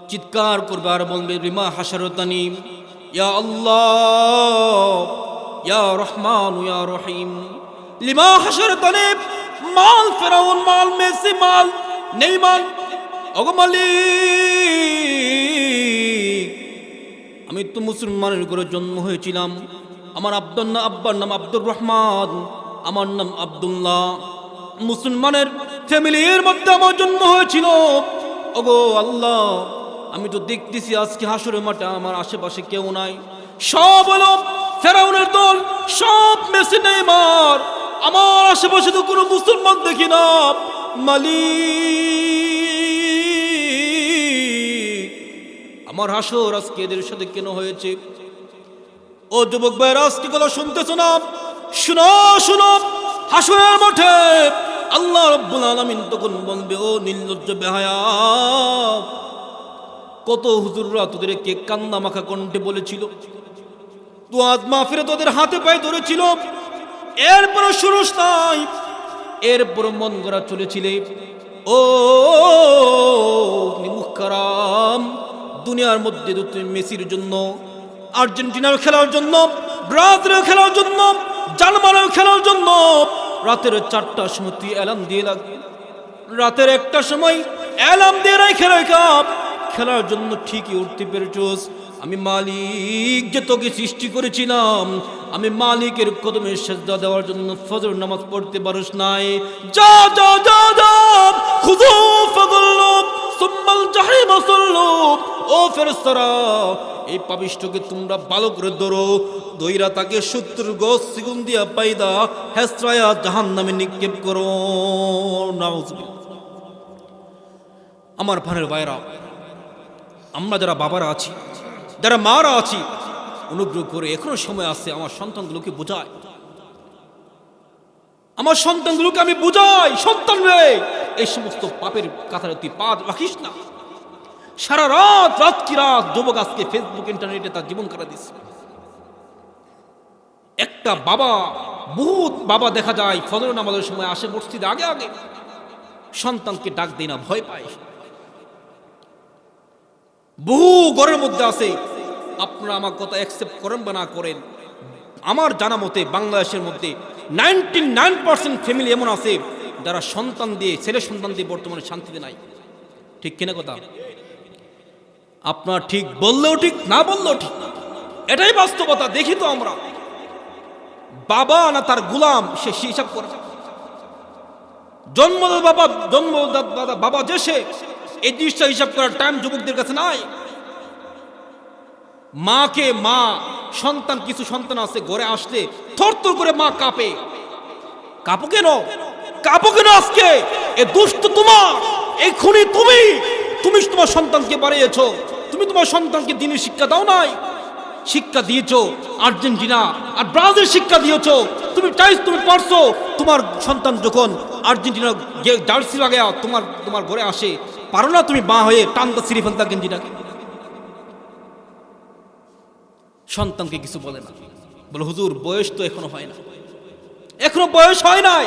চিৎকার করবে আর বলবে, রিমা হাসরতানি ইয়া আল্লাহ ইয়া রহমান ইয়া রহিম, লিমা হাসরতানি, মাল ফেরাউন, মাল মেসি, মাল নেইমার, ওগো মালিক আমি তো মুসলমানের ঘরে জন্ম হয়েছিলাম, আমার আব্বার নাম আব্দুর রহমান, আমার নাম আব্দুল্লাহ, মুসলমানের ফ্যামিলির মধ্যে আমার জন্ম হয়েছিল। ওগো আল্লাহ আমি তো দেখতেছি আজকে হাসরের মাঠে আমার আশেপাশে কেউ নাই, সব হলো ফেরাউনের দল, সব মেসি নেইমার, আমার আশেপাশে তো কোনো মুসলমান দেখি না। মালিক আমার হাসর আজকে এদের সাথে কেন হয়েছে? ও যুবক ভাইরা আজকে কথা শুনতেছো না? শুনো শুনো, হাসরের মাঠে আল্লাহ রাব্বুল আলামিন তখন বলবে, ও নির্লজ্জ বেহায়া, কত হুজুররা তোদেরকে কান্না মাখা কণ্ঠে বলেছিল, তো আজ মাহফিলে তোদের হাতে পায়ে ধরেছিল, এরপর শুরুস নাই, এরপর মন গড়া চলেছিলে। ও মুহতারাম, দুনিয়ার মধ্যে তুমি মেসির জন্য, আর্জেন্টিনার খেলার জন্য, ব্রাজিলের খেলার জন্য, জার্মানির খেলার জন্য রাতের 4টার সময় তুই অ্যালার্ম দিয়ে লাগে, রাতের 1টার সময় অ্যালার্ম দিয়ে রেখে খেলার জন্য ঠিকই উঠতে পেরেছোস। আমি মালিক যে তোকে সৃষ্টি করেছিলাম, আমি মালিকের কদমে সেজদা দেওয়ার জন্য ফজর নামাজ পড়তে পারস নাই। যা যা যা যা, খুযু ফাগুল্লু সুম্মাল জাহিম সাল্লু, ও ফেরেশতারা এই পাপিষ্ঠকে তোমরা ভালো করে ধরো, দইরা তাকে 70 গজ সিগুন দিয়া পাইদা হেসরায়া জাহান্নামে নিক্ষেপ করো। নাউজুবিল্লাহ। আমার ভাইয়ের ভাইরা, আমরা যারা বাবারা আছি, যারা মারা আছি, অনুগ্রহ করে এখনো সময় আছে, আমার সন্তানগুলোকে বোঝায়, আমার সন্তানগুলোকে আমি বুঝাই, সন্তান রে এই সমস্ত পাপের কাতারে তুই পা রাখিস না। সারা রাত কি রাত যুবক আজকে ফেসবুক ইন্টারনেটে তার জীবন কাটা দিচ্ছে। একটা বাবা, বহুত বাবা দেখা যায় ফজর নামাজের সময় আসে মসজিদে আগে আগে, সন্তানকে ডাক দেয় না, ভয় পায়। বহু ঘরের মধ্যে আছে, আপনারা আমার কথা অ্যাকসেপ্ট করেন বা না করেন, আমার জানা মতে বাংলাদেশের মধ্যে 99% ফ্যামিলি এমন আছে যারা সন্তান দিয়ে, ছেলে সন্তান দিয়ে বর্তমানে শান্তিতে নাই। ঠিক কিনা কথা? আপনার ঠিক বললেও ঠিক, না বললেও ঠিক, এটাই বাস্তবতা। দেখি তো আমরা, বাবা না তার গোলাম সে হিসাব করে। জন্মদাতা বাবা যে সে, এই জিনিসটা হিসাব করার টাইম যুবকদের কাছে নাই। মাকে মা সন্তান, কিছু সন্তান আছে ঘরে আসলে থরথর করে মা কাঁপে। কাঁপো কেন? কাঁপো কেন আজকে? এ দুষ্ট তোমার, এই খুনি তুমি। তুমি তোমার সন্তানকে বাড়িয়েছো, তুমি তোমার সন্তানকে দিনের শিক্ষা দাও নাই। শিক্ষা দিয়েছো আর্জেন্টিনা আর ব্রাজিল শিক্ষা দিয়েছো। তুমি তুমি পারছো, তোমার সন্তান যখন আর্জেন্টিনা জার্সি লাগায়া তোমার ঘরে আসে, পারো না তুমি মা হয়ে টানটা ছিঁড়ে ফেলতে গেঞ্জিটাকে? সন্তানকে কিছু বলে না, বলে হুজুর বয়স তো এখনো হয় না, এখনো বয়স হয় নাই।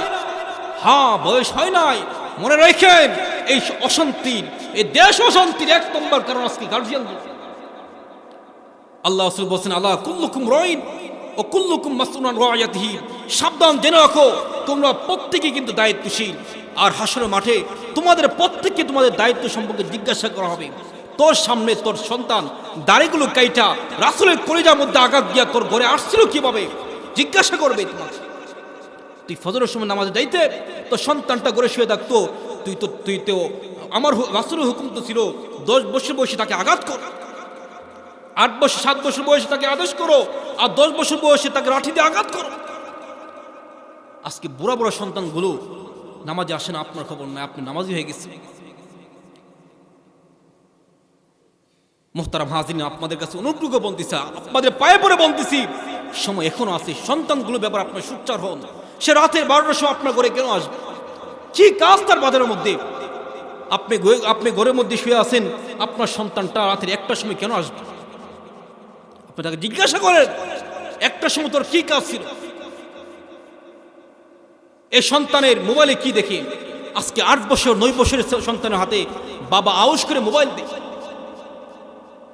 হ্যাঁ বয়স হয় নাই, মনে রাখেন এই অশান্তির, এই দেশ অশান্তির এক নম্বর কারণ আজকে গার্জিয়ান। আল্লাহ রাসূল বলেন, আল্লাহ কুল্লুকুম রাইন ও কুল্লুকুম মাসউলুন আন রাইয়াতিহি। সাবধান, জেনে রাখো তোমরা প্রত্যেকেই কিন্তু দায়িত্বশীল, আর হাসরের মাঠে তোমাদের প্রত্যেককে তোমাদের দায়িত্ব সম্পর্কে জিজ্ঞাসা করা হবে। তোর সামনে তোর সন্তান দাড়িগুলো কাইটা রাসূলের কলিজার মধ্যে আঘাত দিয়া তোর ঘরে আসছিল কিভাবে, জিজ্ঞাসা করবে তোমাকে। তুই ফজরের সময় নামাজে যাইতে, তোর সন্তানটা ঘরে শুয়ে থাকতো, তুই তো আমার রাসূলের হুকুম তো ছিল 10 বছর বয়সে তাকে আঘাত কর, 8 বছর 7 বছর বয়সে তাকে আদেশ করো, আর 10 বছর বয়সে তাকে লাঠি দিয়ে আঘাত করো। আজকে বুড়া বুড়া সন্তানগুলো নামাজে আসে না, আপনার খবর নাই, আপনি নামাজি হয়ে গেছে। মুহতারাম হাজিরিন, আপনাদের কাছে অনুগ্রহ বলতেছি, আপনাদের পায়ে পড়ে বলতেছি, সময় এখনো আছে। সন্তানগুলো ব্যাপারে আপনার সোচ্চার হন। সে রাতের 12টার সময় আপনার ঘরে কেন আসবে? কি কাজ তার বাজারের মধ্যে? আপনি ঘরের মধ্যে শুয়ে আছেন, আপনার সন্তানটা রাতের 1টার সময় কেন আসবে? আপনি তাকে জিজ্ঞাসা করেন, 1টার সময় তোর কি কাজ ছিল? এই সন্তানের মোবাইলে কি দেখে? আজকে 8 বছর 9 বছরের সন্তানের হাতে বাবা আউশ করে মোবাইল দেয়।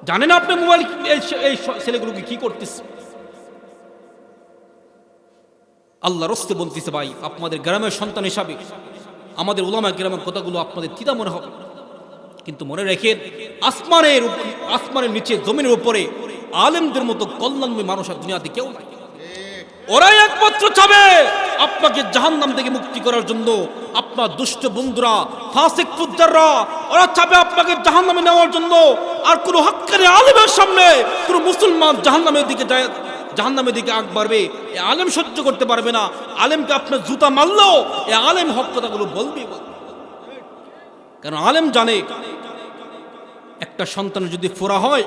জানেন আপনি মোবাইল এই ছেলেগুলোকে কি করতেছে? আল্লাহ রস্তে বলতেছে, ভাই আপনাদের গ্রামের সন্তান হিসাবে আমাদের উলামা গ্রামের কথাগুলো আপনাদের তিতা মনে হবে, কিন্তু মনে রেখেন আসমানের নিচে জমিনের উপরে আলেমদের মতো কল্যাণময় মানুষ আর দুনিয়াতে কেউ নাই। ওরাই একমাত্র চাবে আপনাকে জাহান্নাম থেকে মুক্তি করার জন্য। আপনার দুষ্ট বন্ধুরা, ফাসিক ফুজ্জাররা, ওরা চাবে আপনাকে জাহান্নামে নেওয়ার জন্য। আর কোনো হক্কানি আলেমের সামনে কোনো মুসলমান জাহান্নামের দিকে আগ বাড়বে, এ আলেম সহ্য করতে পারবে না। আলেমকে আপনার জুতা মারলেও এ আলেম হক কথাগুলো বলবে। কারণ আলেম জানে একটা সন্তানের যদি ফোড়া হয়,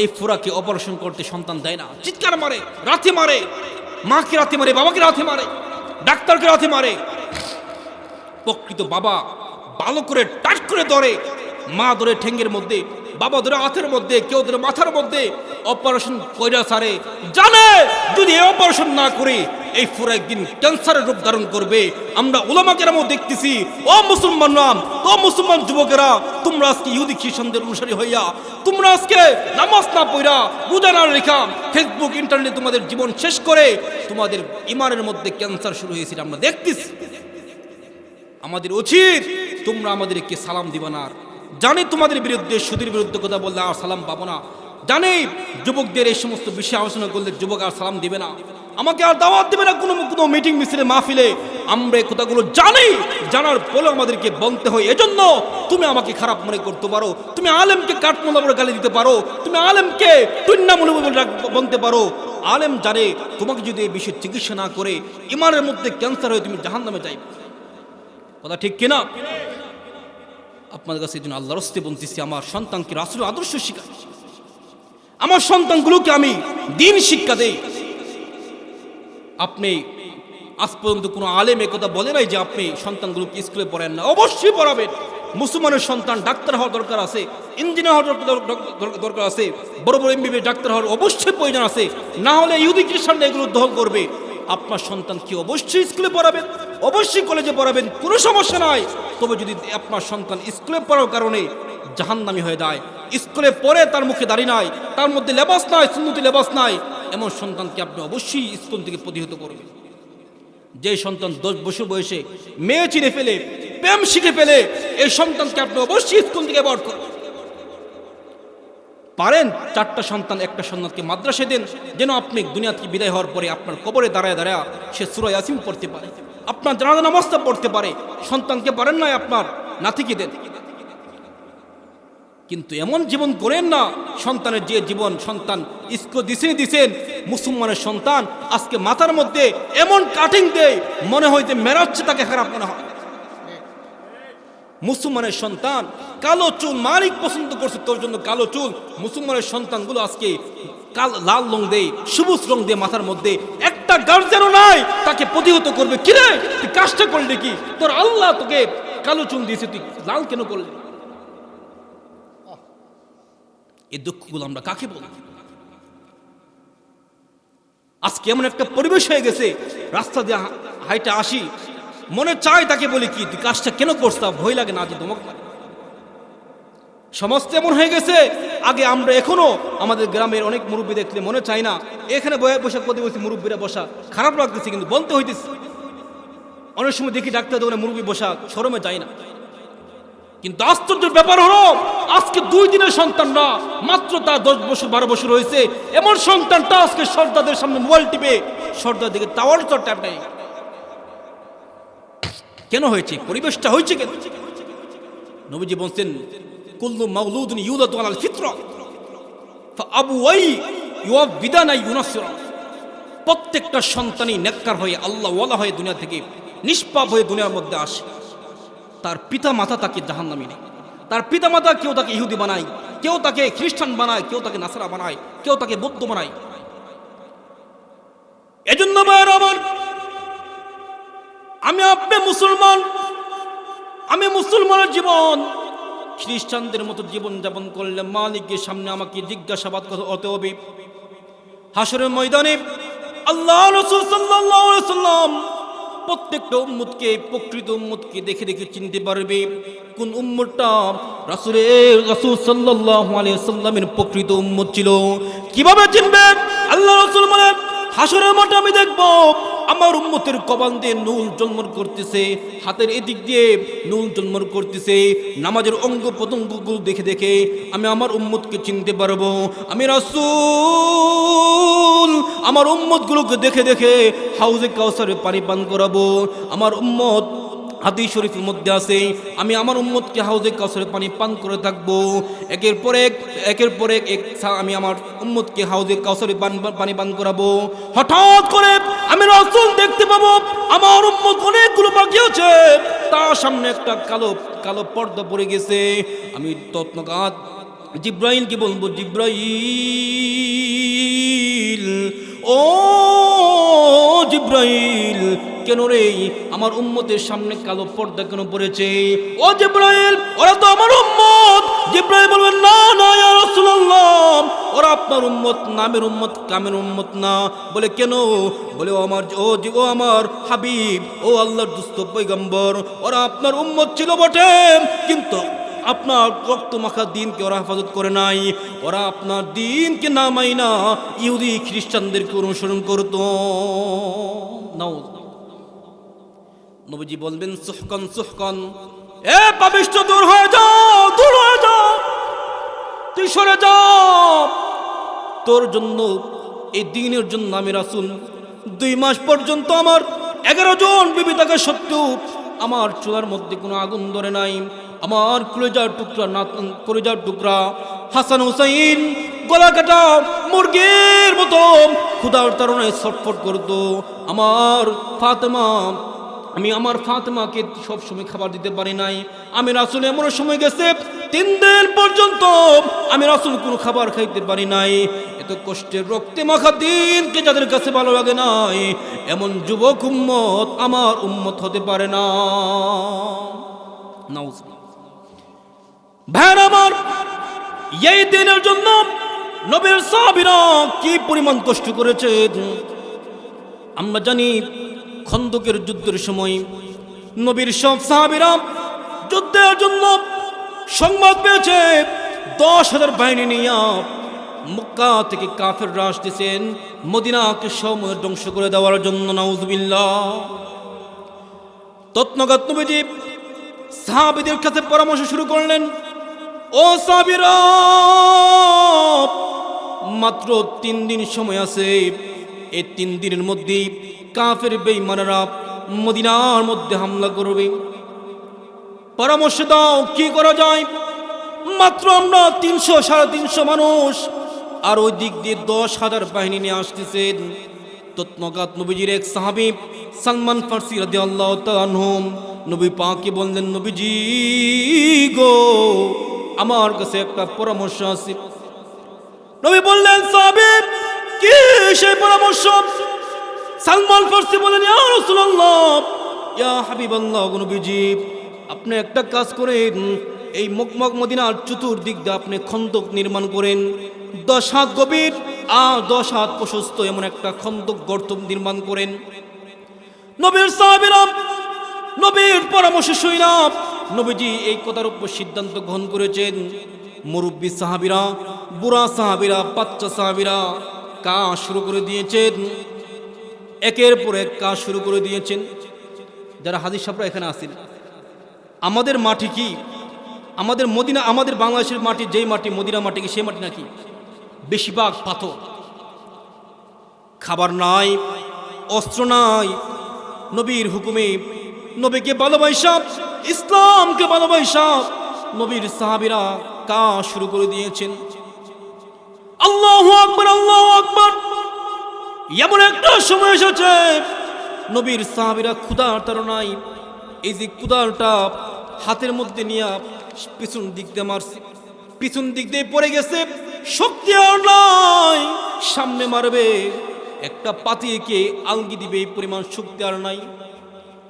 এই ফোড়াকে অপারেশন করতে সন্তান দেয় না, চিৎকার মারে, রাতে মারে, মাকে রাতে মারে, বাবাকে রাতে মারে, ডাক্তারকে রাতে মারে। প্রকৃত বাবা ভালো করে টাচ করে ধরে, মা ধরে ঠেঙ্গের মধ্যে, বাবা ধরে হাতের মধ্যে, কেউ ধরে মাথার মধ্যে, অপারেশন কইরা সারে। জানে যদি এই অপারেশন না করে এই ফোড়া একদিন ক্যান্সারের রূপ ধারণ করবে। আমরা উলামা কেরামও দেখতেছি, ও মুসলমানরা, ও মুসলমান যুবকেরা, তোমরা আজকে ইহুদি খ্রিস্টানদের অনুসারী হইয়া তোমরা আজকে নামাজ না পড়া, রোজা না রেখা, ফেসবুক ইন্টারনেট তোমাদের জীবন শেষ করে তোমাদের ইমানের মধ্যে ক্যান্সার শুরু হয়েছিল আমরা দেখতেছি। আমাদের উচিত তোমরা আমাদেরকে সালাম দিবা না। জানি তোমাদের বিরুদ্ধে, সুদের বিরুদ্ধে কথা বললে আর সালাম পাবো না। জানি যুবকদের এই সমস্ত বিষয়ে আলোচনা করলে যুবক আর সালাম দিবে না, আমাকে আর দাওয়াত দিবে না কোনো মিটিং মিছিলে মাহফিলে। আমরা এই কথাগুলো জানি, জানার পরে আমাদেরকে বলতে হয়। এজন্য তুমি আমাকে খারাপ মনে করতে পারো, তুমি আলেমকে কাঠমোলা বলে গালি দিতে পারো, তুমি আলেমকে টুন্না মনে বলতে পারো। আলেম জানে তোমাকে যদি এই বিষয়ে চিকিৎসা না করে ইমানের মধ্যে ক্যান্সার হয়ে তুমি জাহান্নামে যাইবে। কথা ঠিক কিনা? আপনাদের কাছে এই জন্য আল্লাহর রাস্তে বলতেছি, আমার সন্তানকে রাসূলের আদর্শ শিখাই, আমার সন্তানগুলোকে আমি দিন শিক্ষা দেই। আপনি আজ পর্যন্ত কোনো আলেম একথা বলে নাই যে আপনি সন্তানগুলোকে স্কুলে পড়েন না। অবশ্যই পড়াবেন। মুসলমানের সন্তান ডাক্তার হওয়ার দরকার আছে, ইঞ্জিনিয়ার হওয়ার দরকার আছে, বড় বড় এমবিবিএস ডাক্তার হওয়ার অবশ্যই প্রয়োজন আছে। না হলে ইহুদি খ্রিস্টানরা এগুলো দখল করবে। আপনার সন্তানকে অবশ্যই স্কুলে পড়াবেন, অবশ্যই কলেজে পড়াবেন, কোনো সমস্যা নাই। তবে যদি আপনার সন্তান স্কুলে পড়ার কারণে জাহান্নামী হয়ে যায়, স্কুলে পড়ে তার মুখে দাড়ি নাই, তার মধ্যে লেবাস নাই, সুন্নতি লেবাস নাই, এমন সন্তানকে আপনি অবশ্যই স্কুল থেকে প্রতিহত করবেন। যে সন্তান 10 বছর বয়সে মেয়ে চিনে ফেলে, প্রেম শিখে ফেলে, এই সন্তানকে আপনি অবশ্যই স্কুল থেকে অ্যাভয়েড করবেন। পারেন 4টা সন্তান, একটা সন্তানকে মাদ্রাসায় দেন, যেন আপনি দুনিয়া থেকে বিদায় হওয়ার পরে আপনার কবরে দাঁড়ায় সে সূরা ইয়াসিন পড়তে পারে। আপনার জানাজা নামাজটা পড়তে পারে, সন্তানকে পারেন না আপনার নাতিকে দেন। কিন্তু এমন জীবন করেন না, সন্তানের যে জীবন, সন্তান ইস্কো দিছেন মুসলমানের সন্তান আজকে মাথার মধ্যে এমন কাটিং দেয় মনে হয় যে মেরাচ্ছে তাকে খারাপ মনে হয়। মুসলমানের সন্তান কালো চুল, মালিক পছন্দ করছে তোর জন্য কালো চুল, মুসলমানের সন্তানগুলো আজকে লাল রং দেয়, সবুজ রং দিয়ে মাথার মধ্যে। একটা গার্জেনও নাই তাকে প্রতিহত করবে, কিরে তুই কাজটা করলি কি, তোর আল্লাহ তোকে কালো চুল দিয়েছে, তুই লাল কেন করলি? এই দুঃখগুলো আমরা কাকে বলি? আজকে এমন একটা পরিবেশ হয়ে গেছে, রাস্তা দিয়ে হাইটে আসি মনে চায় তাকে বলি কি তুই কাজটা কেন করছ, ভয় লাগে না যে ধমক লাগে। সমাজ এমন হয়ে গেছে, আগে আমরা এখনো আমাদের গ্রামের অনেক মুরব্বী দেখলে মনে চায় না এখানে বসে কথা বলছি, মুরব্বীরা বসা খারাপ লাগতেছে কিন্তু বলতে হইতেছে। অনেক সময় দেখি ডাক্তার দোকানে মুরব্বী বসা শরমে যায় না। কিন্তু আশ্চর্যের ব্যাপার হলো আজকে 2 দিনের সন্তানরা মাত্র তার 10 বছর 12 বছর হয়েছে, এমন সন্তানটা আজকে সর্দারদের সামনে মোবাইল টিপে সর্দার দিকে টাওয়ার ট্যাপ নেই। কেন হয়েছে? পরিবেশটা হয়েছে কেন? নবীজি বলছেন কুল্লু মাউলুদুন ইউলাদু আলাল ফিতরা ফাআবুওয়াই ইউআবিদানা ইউনাসিরা। প্রত্যেকটা সন্তানই নেককার হয়ে আল্লাহ ওয়ালা হয়ে দুনিয়া থেকে নিষ্পাপ হয়ে দুনিয়ার মধ্যে আসে। তার পিতা মাতা তাকে জাহান্নামী নেয়, তার পিতা মাতা কেউ তাকে ইহুদি বানায়, কেউ তাকে খ্রিস্টান বানায়, কেউ তাকে নাসারা বানায়, কেউ তাকে বৌদ্ধ বানায়। এজন্য ভাইয়ের আমার, আমি আপনি মুসলমান, আমি মুসলমানের জীবন খ্রিস্টানদের মতো জীবন যাপন করলে মালিকের সামনে আমাকে জিজ্ঞাসাবাদ করতে হবে। হাসরের ময়দানে আল্লাহ রাসূল সাল্লাল্লাহু আলাইহি সাল্লাম প্রত্যেকটা উম্মতকে, প্রকৃত উম্মতকে দেখে দেখে চিনতে পারবে কোন উম্মতটা রাসূল সাল্লাল্লাহু আলাইহি সাল্লামের প্রকৃত উম্মত ছিল। কিভাবে চিনবে? আল্লাহ রাসূল বলেন হাসরের মাঠে আমি দেখব আমার উম্মতের কপাল দিয়ে নূর ঝলমল করতেছে, হাতের এদিক দিয়ে নূর ঝলমল করতেছে। নামাজের অঙ্গ প্রত্যঙ্গগুলো দেখে দেখে আমি আমার উম্মতকে চিনতে পারবো। আমি রাসূল আমার উম্মতগুলোকে দেখে দেখে হাউজে কাউসারে পানি পান করাবো। আমার উম্মত হাদিস শরীফের মধ্যে আছে আমি আমার উম্মতকে হাউজে কাউসারে পানি পান করে থাকবো। একের পর এক আমি আমার উম্মতকে হাউজে কাউসারে পানি পান করাবো। হঠাৎ করে আমি রাসূল দেখতে পাবো আমার উম্মত অনেকগুলো বাকি আছে, তার সামনে একটা কালো কালো পর্দা পড়ে গেছে। আমি তৎনকাত জিব্রাইলকে বলবো, জিব্রাইল, ও জিব্রাইল, কেন রে আমার উম্মতের সামনে কালো পর্দা কেন পড়েছে? ও জিব্রাইল, ওরা তো আমার উম্মত। জিব্রাইল বলবেন, না না ইয়া রাসূলুল্লাহ, ওরা আপনার উম্মত, নামের উম্মত, কামের উম্মত না। বলে কেন? বলে ও আমার হাবিব, ও আল্লাহর দুষ্ট পয়গম্বর, ওরা আপনার উম্মত ছিল বটে, কিন্তু আপনার রক্ত মাখা দিনকে ওরা হেফাজত করে নাই। ওরা আপনার দিনকে না মাইনা ইহুদি খ্রিস্টানদেরকে অনুসরণ করত। নবীজি বলবেন, সুহকান সুহকান, এ পাপিষ্ঠ, দূর হয়ে যাও, দূর হয়ে যাও, তুই সরে যাও। তোর জন্য, এই দিনের জন্য আমি রাসূল 2 মাস পর্যন্ত আমার 11 জন বিবি থাকা সত্ত্বেও আমার চুলার মধ্যে কোনো আগুন ধরে নাই। আমার কলিজার টুকরা হাসান হুসাইন গলা কাটা মুরগির মতো ক্ষুধার তাড়নায় ছটফট করতো। আমি আমার ফাতেমাকে সব সময় খাবার দিতে পারি নাই। আমি রাসূল এমন সময় গেছে 3 দিন পর্যন্ত আমি রাসূল কোনো খাবার খাইতে পারি নাই। এত কষ্টের রক্তে মাখা দিনকে যাদের কাছে ভালো লাগে নাই, এমন যুবক উম্মত আমার উম্মত হতে পারে না। ভাইরা আমার, এই দিনের জন্য নবীর সাহাবীরা কি পরিমাণ কষ্ট করেছে আমরা জানি। খন্দকের যুদ্ধের সময় নবীর সব সাহাবীরা যুদ্ধের জন্য সংবাদ পেয়েছে 10,000 বাহিনী নিয়ে মক্কা থেকে কাফেররা আসতেছেন মদিনাকে সময় ধ্বংস করে দেওয়ার জন্য। নাউজুবিল্লাহ। তৎনগত নবীজি সাহাবীদের কাছে পরামর্শ শুরু করলেন, ও সাহাবীরা, মাত্র 3 দিন সময় আছে, এই 3 দিনের মধ্যে কাফের বেঈমানরা মদিনার মধ্যে হামলা করবে। পরামর্শ দাও কি করা যায়। মাত্র আমরা 300-350 মানুষ, আর ওই দিক দিয়ে 10,000 বাহিনী নিয়ে আসতেছেন। তৎনকাত নবীজির এক সাহাবী সালমান ফার্সি রাদিয়াল্লাহু তাআলা আনহু নবী পাককে বললেন, নবীজি গো, আমার কাছে একটা পরামর্শ আছে। নবী বললেন, সাহাবী কি সেই পরামর্শ? সালমান ফার্সি বললেন, ইয়া রাসূলুল্লাহ, ইয়া হাবিবাল্লাহ, নবীজি আপনি একটা কাজ করেন, এই মকমক মদিনার চতুর্দিক দিয়ে আপনি খন্দক নির্মাণ করেন, 10 হাত গভীর আর 10 হাত প্রশস্ত এমন একটা খন্দক গর্ত নির্মাণ করেন। নবীর সাহাবীরা নবীর পরামর্শ শুনে নবীজি এই কথার উপর সিদ্ধান্ত গ্রহণ করেছেন। মুরব্বী সাহাবীরা, বুড়া সাহাবীরা, বাচ্চা সাহাবীরা কাজ শুরু করে দিয়েছেন, একের পর এক কাজ শুরু করে দিয়েছেন। যারা হাজির সাহেবরা এখানে আসেন, আমাদের মাটি কি, আমাদের মদিনা, আমাদের বাংলাদেশের মাটি যেই মাটি, মদিনা মাটি কি সেই মাটি নাকি? বেশিরভাগ পাথর। খাবার নাই, অস্ত্র নাই। নবীর হুকুমে, নবীকে ভালোবাসা, ইসলামকে ভালোবাসা নবীর সাহাবীরা কাজ শুরু করে দিয়েছেন। আল্লাহু আকবার, আল্লাহু আকবার। এমন একটা সময় এসেছে নবীর সাহাবীরা ক্ষুধার তাড়নায় এই যে কুদালটা হাতের মধ্যে নিয়ে পিছন দিক দিয়ে মারছে, পিছন দিক দিয়ে পড়ে গেছে, শক্তি আর নাই, সামনে মারবে একটা পাতিকে আলগি দিবে এই পরিমাণ শক্তি আর নাই।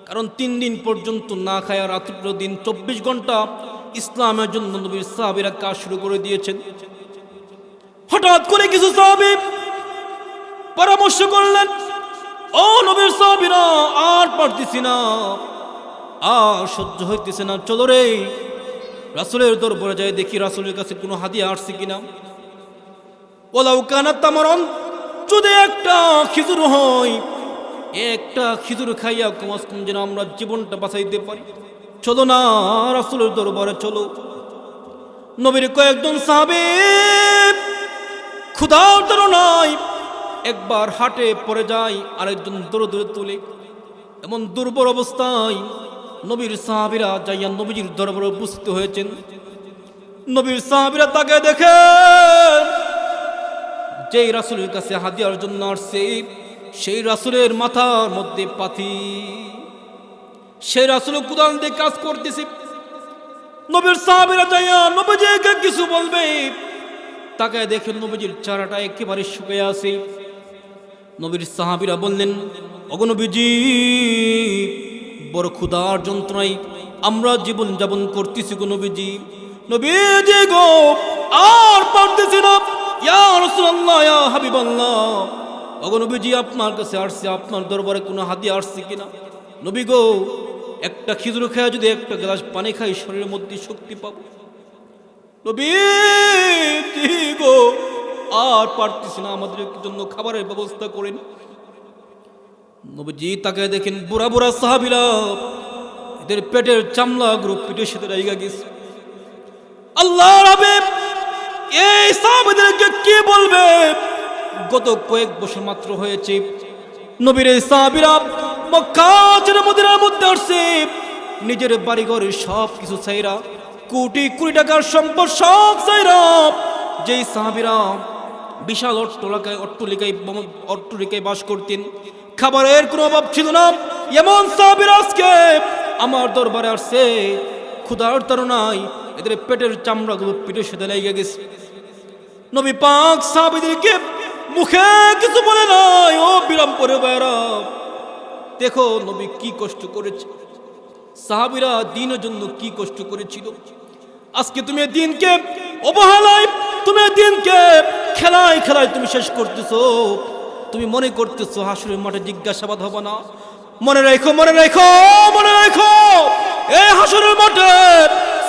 কারণ 3 দিন পর্যন্ত না খায়, রাত্র দিন 24 ঘন্টা ইসলামের জন্য নবীর সাহাবীরা কাজ শুরু করে দিয়েছেন। হঠাৎ করে কিছু সাহাবী পরামর্শ করলেন, ও নবীর সাহাবীরা, আর পারতেছি না, আর সহ্য হইতেছে না, চলো রে রাসূলের দরবারে যাই, দেখি রাসূলের কাছে কোনো হাদিয়া আসছে কিনা। ওলাউ কানাত তামারন, যদি একটা খেজুর হয়, একটা খেজুর খাইয়া কমাস কম যেন আমরা জীবনটা বাঁচাইতে পারি, চলো না রাসূলের দরবারে চলো। নবীর কয়েকজন সাহাবী ক্ষুধার তাড়নায় একবার হাটে পড়ে যায়, আরেকজন দৌড়ে দৌড়ে তোলে। এমন দুর্বল অবস্থায় নবীর সাহাবীরা যাইয়া নবীজির দরবারে উপস্থিত হয়েছেন। নবীর সাহাবীরা তাকে দেখে যেই রাসূলের কাছে হাদিয়ার জন্য আসছে, সেই রাসূলের মাথার মধ্যে পাথি, সেই রাসূল কুদাল দিয়ে কাজ করতেছে। নবীর সাহাবীরা যাইয়া নবীজিকে কিছু বলবে, তাকে দেখে নবীজির চেহারাটা একেবারে শুকিয়ে আছে। নবীর সাহাবীরা বললেন, ওগো নবীজি, বড় ক্ষুধার যন্ত্রণায় আমরা জীবন যাপন করতেছি গো নবীজি। নবীজি গো, আর পারতেছি না, ইয়া রাসূলুল্লাহ, ইয়া হাবিবাল্লাহ, ওগো নবীজি আপনার কাছে আসছে, আপনার দরবারে কোনো হাদিয়া আসছে কিনা। নবী গো, একটা খেজুর খায় যদি একটা গ্লাস পানি খাই, শরীরের মধ্যে শক্তি পাবো। নবীজি গো, আর পারতেছি না, আমাদের জন্য খাবারের ব্যবস্থা করেন। নবীজি তাকে দেখেন, বুড়া বুড়া সাহাবীরা, এদের পেটের চামড়া গ্রুপ পিঠের সাথে রাইগা গেছে। আল্লাহর হাবিব এই সাহাবীদেরকে কি বলবে? গত কয়েক বছর মাত্র হয়েছে নবীর এই সাহাবীরা মক্কা ছেড়ে মদিনার মধ্যে আসছে, নিজের বাড়িঘরের সব কিছু ছাইরা, কোটি কোটি টাকার সম্পদ সব ছাইরা, যেই সাহাবীরা বিশাল অট্টালিকায় বাস করতেন, খাবারের কোনো অভাব ছিল না, এমন সাহাবীরা আজকে আমার দরবারে আসছে ক্ষুধার তাড়নায়, এদের পেটের চামড়াগুলো পিঠের সাথে লেগে গেছে। নবী পাক সাহাবীদেরকে মুখে কিছু বলে নাই। ও বিরাম পরে বাইরা, দেখো নবী কি কষ্ট করেছে, সাহাবীরা দ্বীনের জন্য কি কষ্ট করেছিল। আজকে তুমি দ্বীনকে অবহেলায়, তুমি দ্বীনকে খেলায় খেলায় তুমি শেষ করতেছো। তুমি মনে করতেছো হাসরের মাঠে জিজ্ঞাসাবাদ হবে না। মনে রেখো, মনে রেখো, মনে রেখো, এই হাসরের মাঠে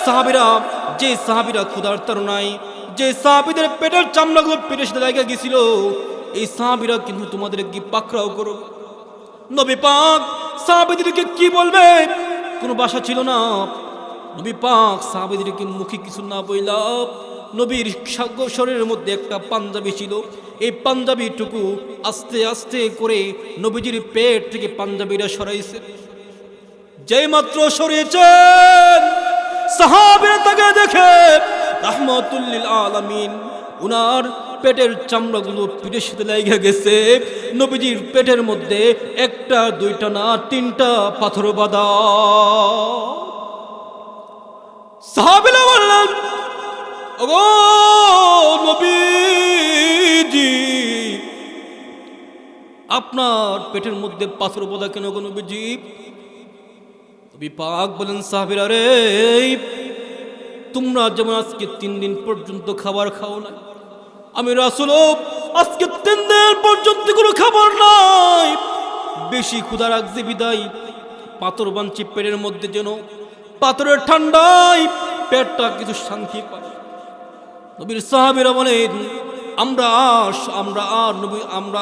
সাহাবীরা, যে সাহাবীরা ক্ষুধার তাড়নায়, যে সাহাবীদের পেটের চামড়াগুলো পেটের সাথে লেগে গেছিল, এই সাহাবীরা কিন্তু তোমাদেরকে পাকড়াও করো। নবী পাক সাহাবীদেরকে কি বলবে, কোনো ভাষা ছিল না। নবী পাক সাহাবীদেরকে মুখে কিছু না বইলা নবীর শরীরের মধ্যে একটা পাঞ্জাবি ছিল। এই পাঞ্জাবিটুকু আস্তে আস্তে করে নবীজির পেট থেকে পাঞ্জাবিরা সরাইছে। যেই মাত্র সরিয়েছেন, সাহাবীরা তাকে দেখে রাহমাতুল লিল আলামিন উনার পেটের চামড়াগুলো পিঠের সাথে লেগে গেছে। নবীজির পেটের মধ্যে একটা দুইটা না তিনটা পাথর বাঁধা। সাহাবীরা বললেন, ওগো নবীজি, আপনার পেটের মধ্যে পাথর বাঁধা কেন গো নবীজি? নবী পাক বলেন, সাহাবীরা রে, তোমরা যেমন আজকে 3 দিন পর্যন্ত খাবার খাও না, আমি রাসূল আজকে 3 দিন পর্যন্ত কোনো খাবার নাই। বেশি ক্ষুধা লাগছে বিদায় পাথর বাঁধছি পেটের মধ্যে, যেন পাথরের ঠান্ডায় পেটটা কিছু শান্তি পায়। নবীর সাহাবীরা বলেন, আমরা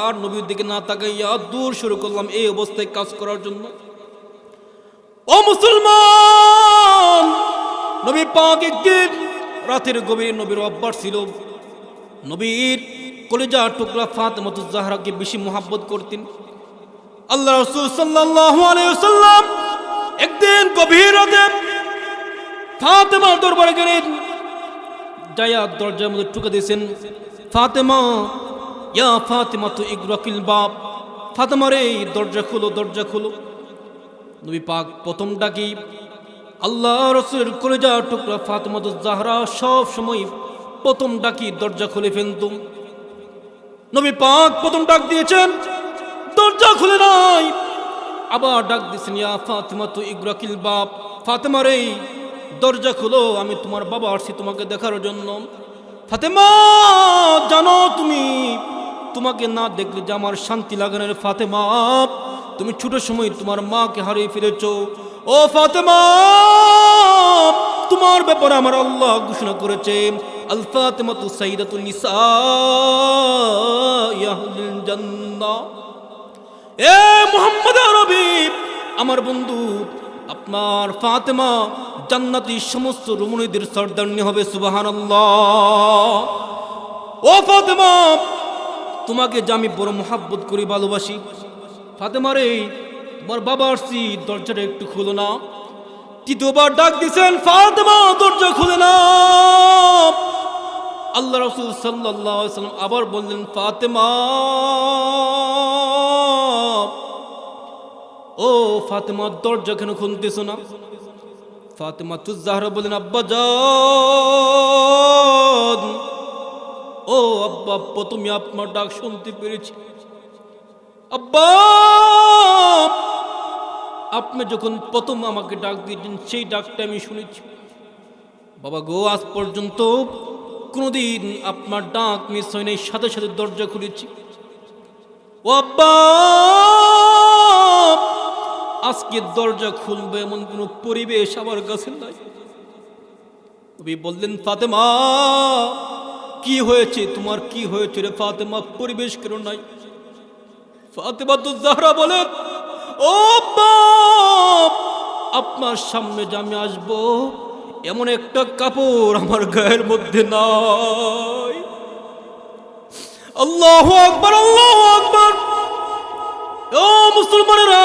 আর নবীর দিকে না তাকাইয়া দূর শুরু করলাম এই অবস্থায় কাজ করার জন্য। ও মুসলমান, নবী পাক একদিন রাতের গভীরে, নবীর অভ্যাস ছিল, নবীর কলিজার টুকরা ফাতেমাতুজ জাহরাকে বেশি মোহাব্বত করতেন। আল্লাহ রাসূল সাল্লাল্লাহু আলাইহি ওয়াসাল্লাম একদিন গভীর রাতে ফাতেমার দরবারে গেলেন, যায়া দরজার মধ্যে ঠুকে দিয়েছেন, ফাতেমা, ইয়া ফাতেমা তু ইগরাকিল বাব, ফাতেমা রে দরজা খুলো, দরজা খুলো। নবী পাক প্রথম ডাকি, আল্লাহ রাসূলের কলিজার টুকরা ফাতেমাতুজ জাহরা সব সময় প্রথম ডাকি দরজা খুলে ফেলতুম। নবী পাক প্রথম ডাক দিয়েছেন, দরজা খুলে নাই। আবার ডাক দিয়েছেন, ইয়া ফাতেমা তু ইগরাকিল বাব, ফাতেমা রে দরজা খুলো, আমি তোমার বাবা আসছি তোমাকে দেখার জন্য। ফাতেমা, জানো তোমাকে না দেখলে যে আমার শান্তি লাগে না রে ফাতেমা, তুমি ছোট সময় তোমার মাকে হারিয়ে ফেলেছ। ও ফাতেমা, তোমার ব্যাপারে আমার আল্লাহ ঘোষণা করেছে, আল ফাতেমাতু সাইয়্যিদাতুন নিসাঈ আহলিল জান্নাহ। এ মুহাম্মদ আরবি, আমার বন্ধু, আপনার ফাতেমা জান্নাতি সমস্ত রমণীদের সর্দারনি হবে, সুবহানাল্লাহ। ও ফাতেমা, তোমাকে যে আমি বড় মোহাব্বত করি, ভালোবাসি। ফাতেমা রে, তোমার বাবা আসছি, দরজাটা একটু খুলো না। তৃতীয়বার ডাক দিছেন, ফাতেমা দরজা খুলে না। আল্লাহ রাসূল সাল্লাল্লাহু আলাইহি ওয়াসাল্লাম আবার বললেন, ফাতেমা, ও ফাতেমা দরজা কেন খুলতেছো না? ফাতেমাতুজ জাহরা বলেন, আব্বা জান, ও আব্বা, প্রথমে আপনার ডাক শুনতে পেরেছি। আব্বা, আপনি যখন প্রথম আমাকে ডাক দিয়েছেন সেই ডাকটা আমি শুনেছি। বাবা গো, আজ পর্যন্ত কোনোদিন আপনার ডাক মিস হয় নাই, সাথে সাথে দরজা খুলেছি। ও আব্বা, আজকে দরজা খুলবে এমন কোনো পরিবেশ আমার কাছে নাই। নবী বললেন, ফাতেমা, কি হয়েছে তোমার, কি হয়েছে রে ফাতেমা, পরিবেশ কেন নাই? ফাতেমাতুজ জাহরা বলেন, ও বাপ, আপনার সামনে যে আমি আসবো এমন একটা কাপড় আমার গায়ের মধ্যে নাই। আল্লাহু আকবার, আল্লাহু আকবার। ও মুসলমানেরা,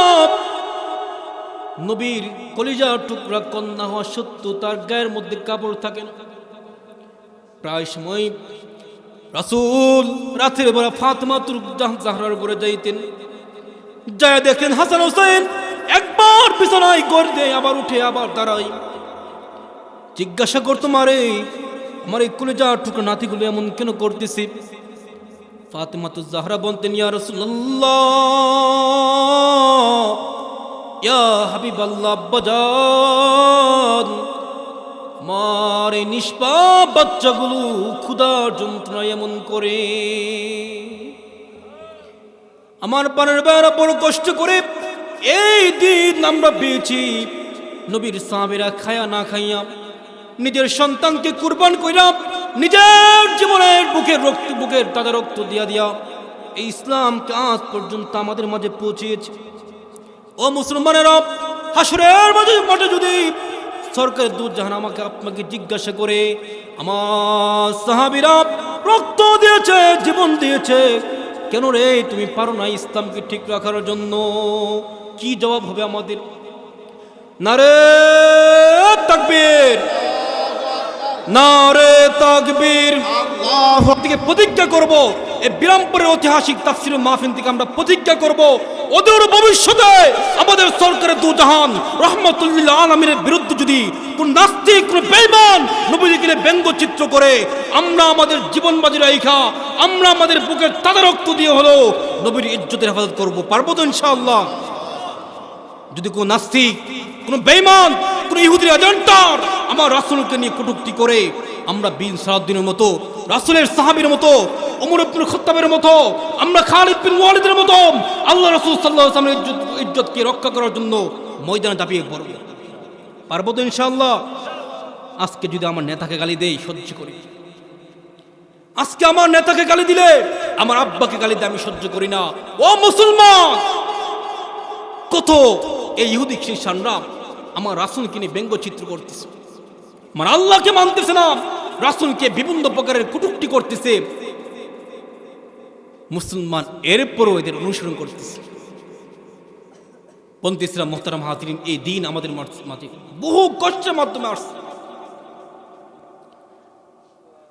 নবীর কলিজার টুকরা কন্যা হওয়া সত্ত্বেও তার গায়ের মধ্যে কাপড় থাকে না। প্রায় সময় রাসূল রাতের বেলা ফাতেমাতুজ জাহরার ঘরে যাইতেন, যায় দেখেন হাসান হোসেন একবার বিছানায় গড় দেয়, আবার উঠে আবার দাঁড়ায়। জিজ্ঞাসা করতো, মারে আমার এই কলিজার টুকরা নাতিগুলো এমন কেন করতেছি? ফাতেমাতুজ জাহরা বলতেন, ইয়া রাসূলুল্লাহ, ইয়া হাবিবাল্লাহ, আব্বাজান, আমার এই নিষ্পাপ বাচ্চাগুলো ক্ষুধার যন্ত্রণায় এমন করে, আমার পানের বেড়া বড় কষ্ট করে এই দিন আমরা পেয়েছি। নবীর সাহাবীরা খায়া না খাইয়া নিজের সন্তানকে কুরবান কইরা নিজের জীবনের বুকের তাজা রক্ত দিয়া এই ইসলামকে আজ পর্যন্ত আমাদের মাঝে পৌঁছেছে। ও মুসলমানেরা, হাসরের মাঠে যদি সরকারের দূত জাহান আপনাকে জিজ্ঞাসা করে, আমার সাহাবীরা রক্ত দিয়েছে, জীবন দিয়েছে, কেন রে তুমি পারো না ইসলামকে ঠিক রাখার জন্য? কি জবাব হবে আমাদের? নারে তাকবীর, নারে তাকবীর। আল্লাহু থেকে প্রতিজ্ঞা করব, এই বিরামপুরের ঐতিহাসিক তাফসীর মাহফিল থেকে আমরা প্রতিজ্ঞা করব, ওদের ভবিষ্যতে আমাদের সরকারের দুজাহান রহমাতুল্লিল আলামিনের বিরুদ্ধে যদি কোন নাস্তিক, কোন বেঈমান নবীজিকে ব্যঙ্গচিত্র করে, আমরা আমাদের জীবন বাজি রাইখা, আমরা আমাদের বুকের তাজা রক্ত দিয়ে হলো নবীর ইজ্জতের হেফাজত করব। পারবো তো ইনশাআল্লাহ? যদি কোন নাস্তিক, কোন বেঈমান, কোন ইহুদির এজেন্টার আমার রাসূলকে নিয়ে কটূক্তি করে, আমরা বিন সালাউদ্দিনের মতো, রাসূলের সাহাবীর মতো, ওমর ইবনে খাত্তাবের মতো, আমরা খালিদ বিন ওয়ালিদের মতো আল্লাহ রাসূল সাল্লাল্লাহু আলাইহি ওয়াসাল্লামের ইজ্জতকে রক্ষা করার জন্য ময়দানে দাপিয়ে পড়ব। পারবো তো ইনশাআল্লাহ? আজকে যদি আমার নেতাকে গালি দেই, সহ্য করি। আজকে আমার নেতাকে গালি দিলে, আমার আব্বাকে গালি দিয়ে আমি সহ্য করি না। ও মুসলমান, কত এই ইহুদি খ্রিস্টানরা আমার রাসূলকে নিয়ে ব্যঙ্গচিত্র করতেছে, আমার আল্লাহকে মানতেছে না, রাসূলকে বিভিন্ন প্রকারের কটূক্তি করতেছে। মুসলমান এরপরও এদের অনুসরণ করতেছে। পন্থীরা মুহতারাম হাজিরিন, এই দিন আমাদের মাঝে বহু কষ্টের মাধ্যমে আসছে।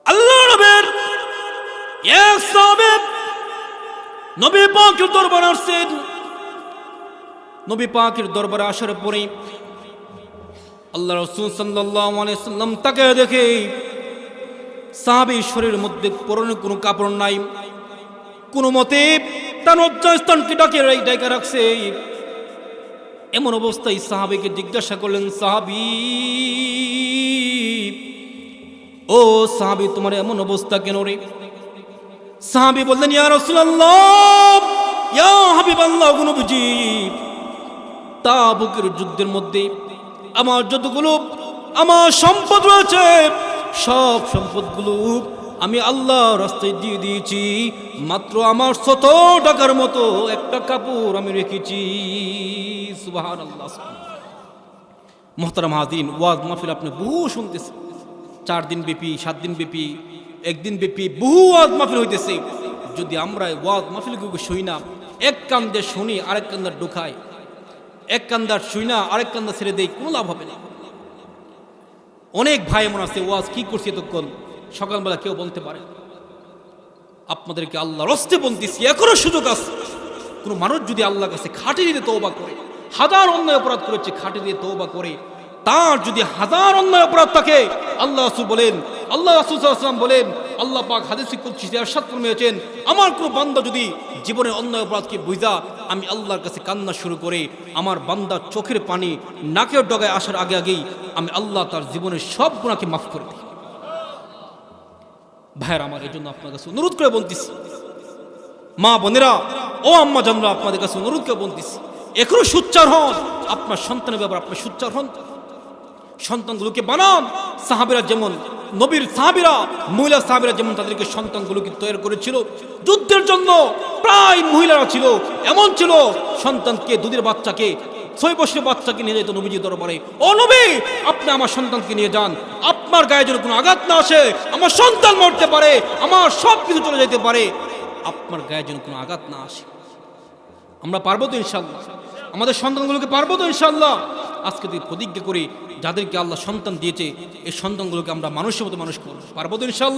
আল্লাহ নবীর এক সাহাবী নবী পাকের দরবারে আসছেন। নবী পাকের দরবারে আসার পরে আল্লাহ রাসূল সাল্লাল্লাহু আলাইহি ওয়াসাল্লাম তাকে দেখে, সাহাবীর শরীরের মধ্যে পরনে কোনো কাপড় নাই, কোনো মতে তার লজ্জাস্থানকে ঢেকে রাখছে। এমন অবস্থায় সাহাবীকে জিজ্ঞাসা করলেন, সাহাবী, ও সাহাবী, তোমার এমন অবস্থা কেন রে? সাহাবী বললেন, ইয়া রাসূলুল্লাহ, ইয়া হাবিবাল্লাহ, নবীজি, তাবুকের যুদ্ধের মধ্যে আমার যতগুলো আমার সম্পদ রয়েছে, সব সম্পদগুলো আমি আল্লাহর রাস্তায় দিয়ে দিয়েছি, মাত্র আমার 100 টাকার মতো একটা কাপড় আমি রেখেছি। সুবহানাল্লাহ। মুহতারাম হাজিরিন, ওয়াজ মাহফিল আপনি বহু শুনতেছেন, 4 দিন ব্যাপী, 7 দিন ব্যাপী, একদিন ব্যাপী বহু ওয়াজ মাহফিল হইতেছে। যদি আমরা ওয়াজ মাহফিলগুলো শুই না, এক কান দিয়ে শুনি আরেক কান্দার ঢুকাই, এক কান্দার শুই না আরেক কান্দা ছেড়ে দেই, কোনো লাভ হবে না। অনেক ভাই এমন আছে, ওয়াজ কি করছি এতক্ষণ, সকালবেলা কেউ বলতে পারে। আপনাদেরকে আল্লাহর রাস্তায় বলতেছি, এখনো সুযোগ আছে। কোনো মানুষ যদি আল্লাহর কাছে খাঁটি দিয়ে তওবা করে, হাজার অন্যায় অপরাধ করেছে, খাঁটি দিয়ে তওবা করে, তার যদি হাজার অন্যায় অপরাধ থাকে, আল্লাহ রাসূল বলেন, আল্লাহ রাসূল সাল্লাল্লাহু আলাইহি ওয়াসাল্লাম বলেন, আল্লাহ পাক হাদিসে কুদসিতে ইরশাদ ফরমিয়েছেন, আমার কোনো বান্দা যদি জীবনের অন্যায় অপরাধকে বুঝা আমি আল্লাহর কাছে কান্না শুরু করে, আমার বান্দার চোখের পানি নাকের ডগায় আসার আগে আগেই আমি আল্লাহ তার জীবনের সব গুনাহকে মাফ করে দিই। ভাইয়ের আমার, এই জন্য আপনার কাছে অনুরোধ করে বলতেছি, মা বোনেরা, ও আম্মা জানরা, আপনাদের কাছে অনুরোধ করে বলতেছি, এখনো সুচ্চার হন, আপনার সন্তানের ব্যাপারে আপনি সুচ্চার হন, সন্তানগুলোকে বানান। সাহাবীরা যেমন, নবীর সাহাবীরা, মহিলা সাহাবীরা যেমন তাদেরকে সন্তানগুলোকে তৈরি করেছিল যুদ্ধের জন্য, প্রায় মহিলারা ছিল এমন ছিল, সন্তানকে, দুধের বাচ্চাকে, 6 বছরের বাচ্চাকে নিয়ে যেত নবীজির দরবারে, ও নবী, আপনি আমার সন্তানকে নিয়ে যান, আপনার গায়ে যেন কোনো আঘাত না আসে, আমার সন্তান মরতে পারে, আমার সব কিছু চলে যেতে পারে, আপনার গায়ে যেন কোনো আঘাত না আসে। আমরা পারবো তো ইনশাআল্লাহ? আমাদের সন্তানগুলোকে পারবো তো ইনশাআল্লাহ? আজকে তুই প্রতিজ্ঞা করি, যাদেরকে আল্লাহ সন্তান দিয়েছে, এই সন্তানগুলোকে আমরা মানুষের মতো মানুষ করবো। পারবো তো ইনশাআল্লাহ?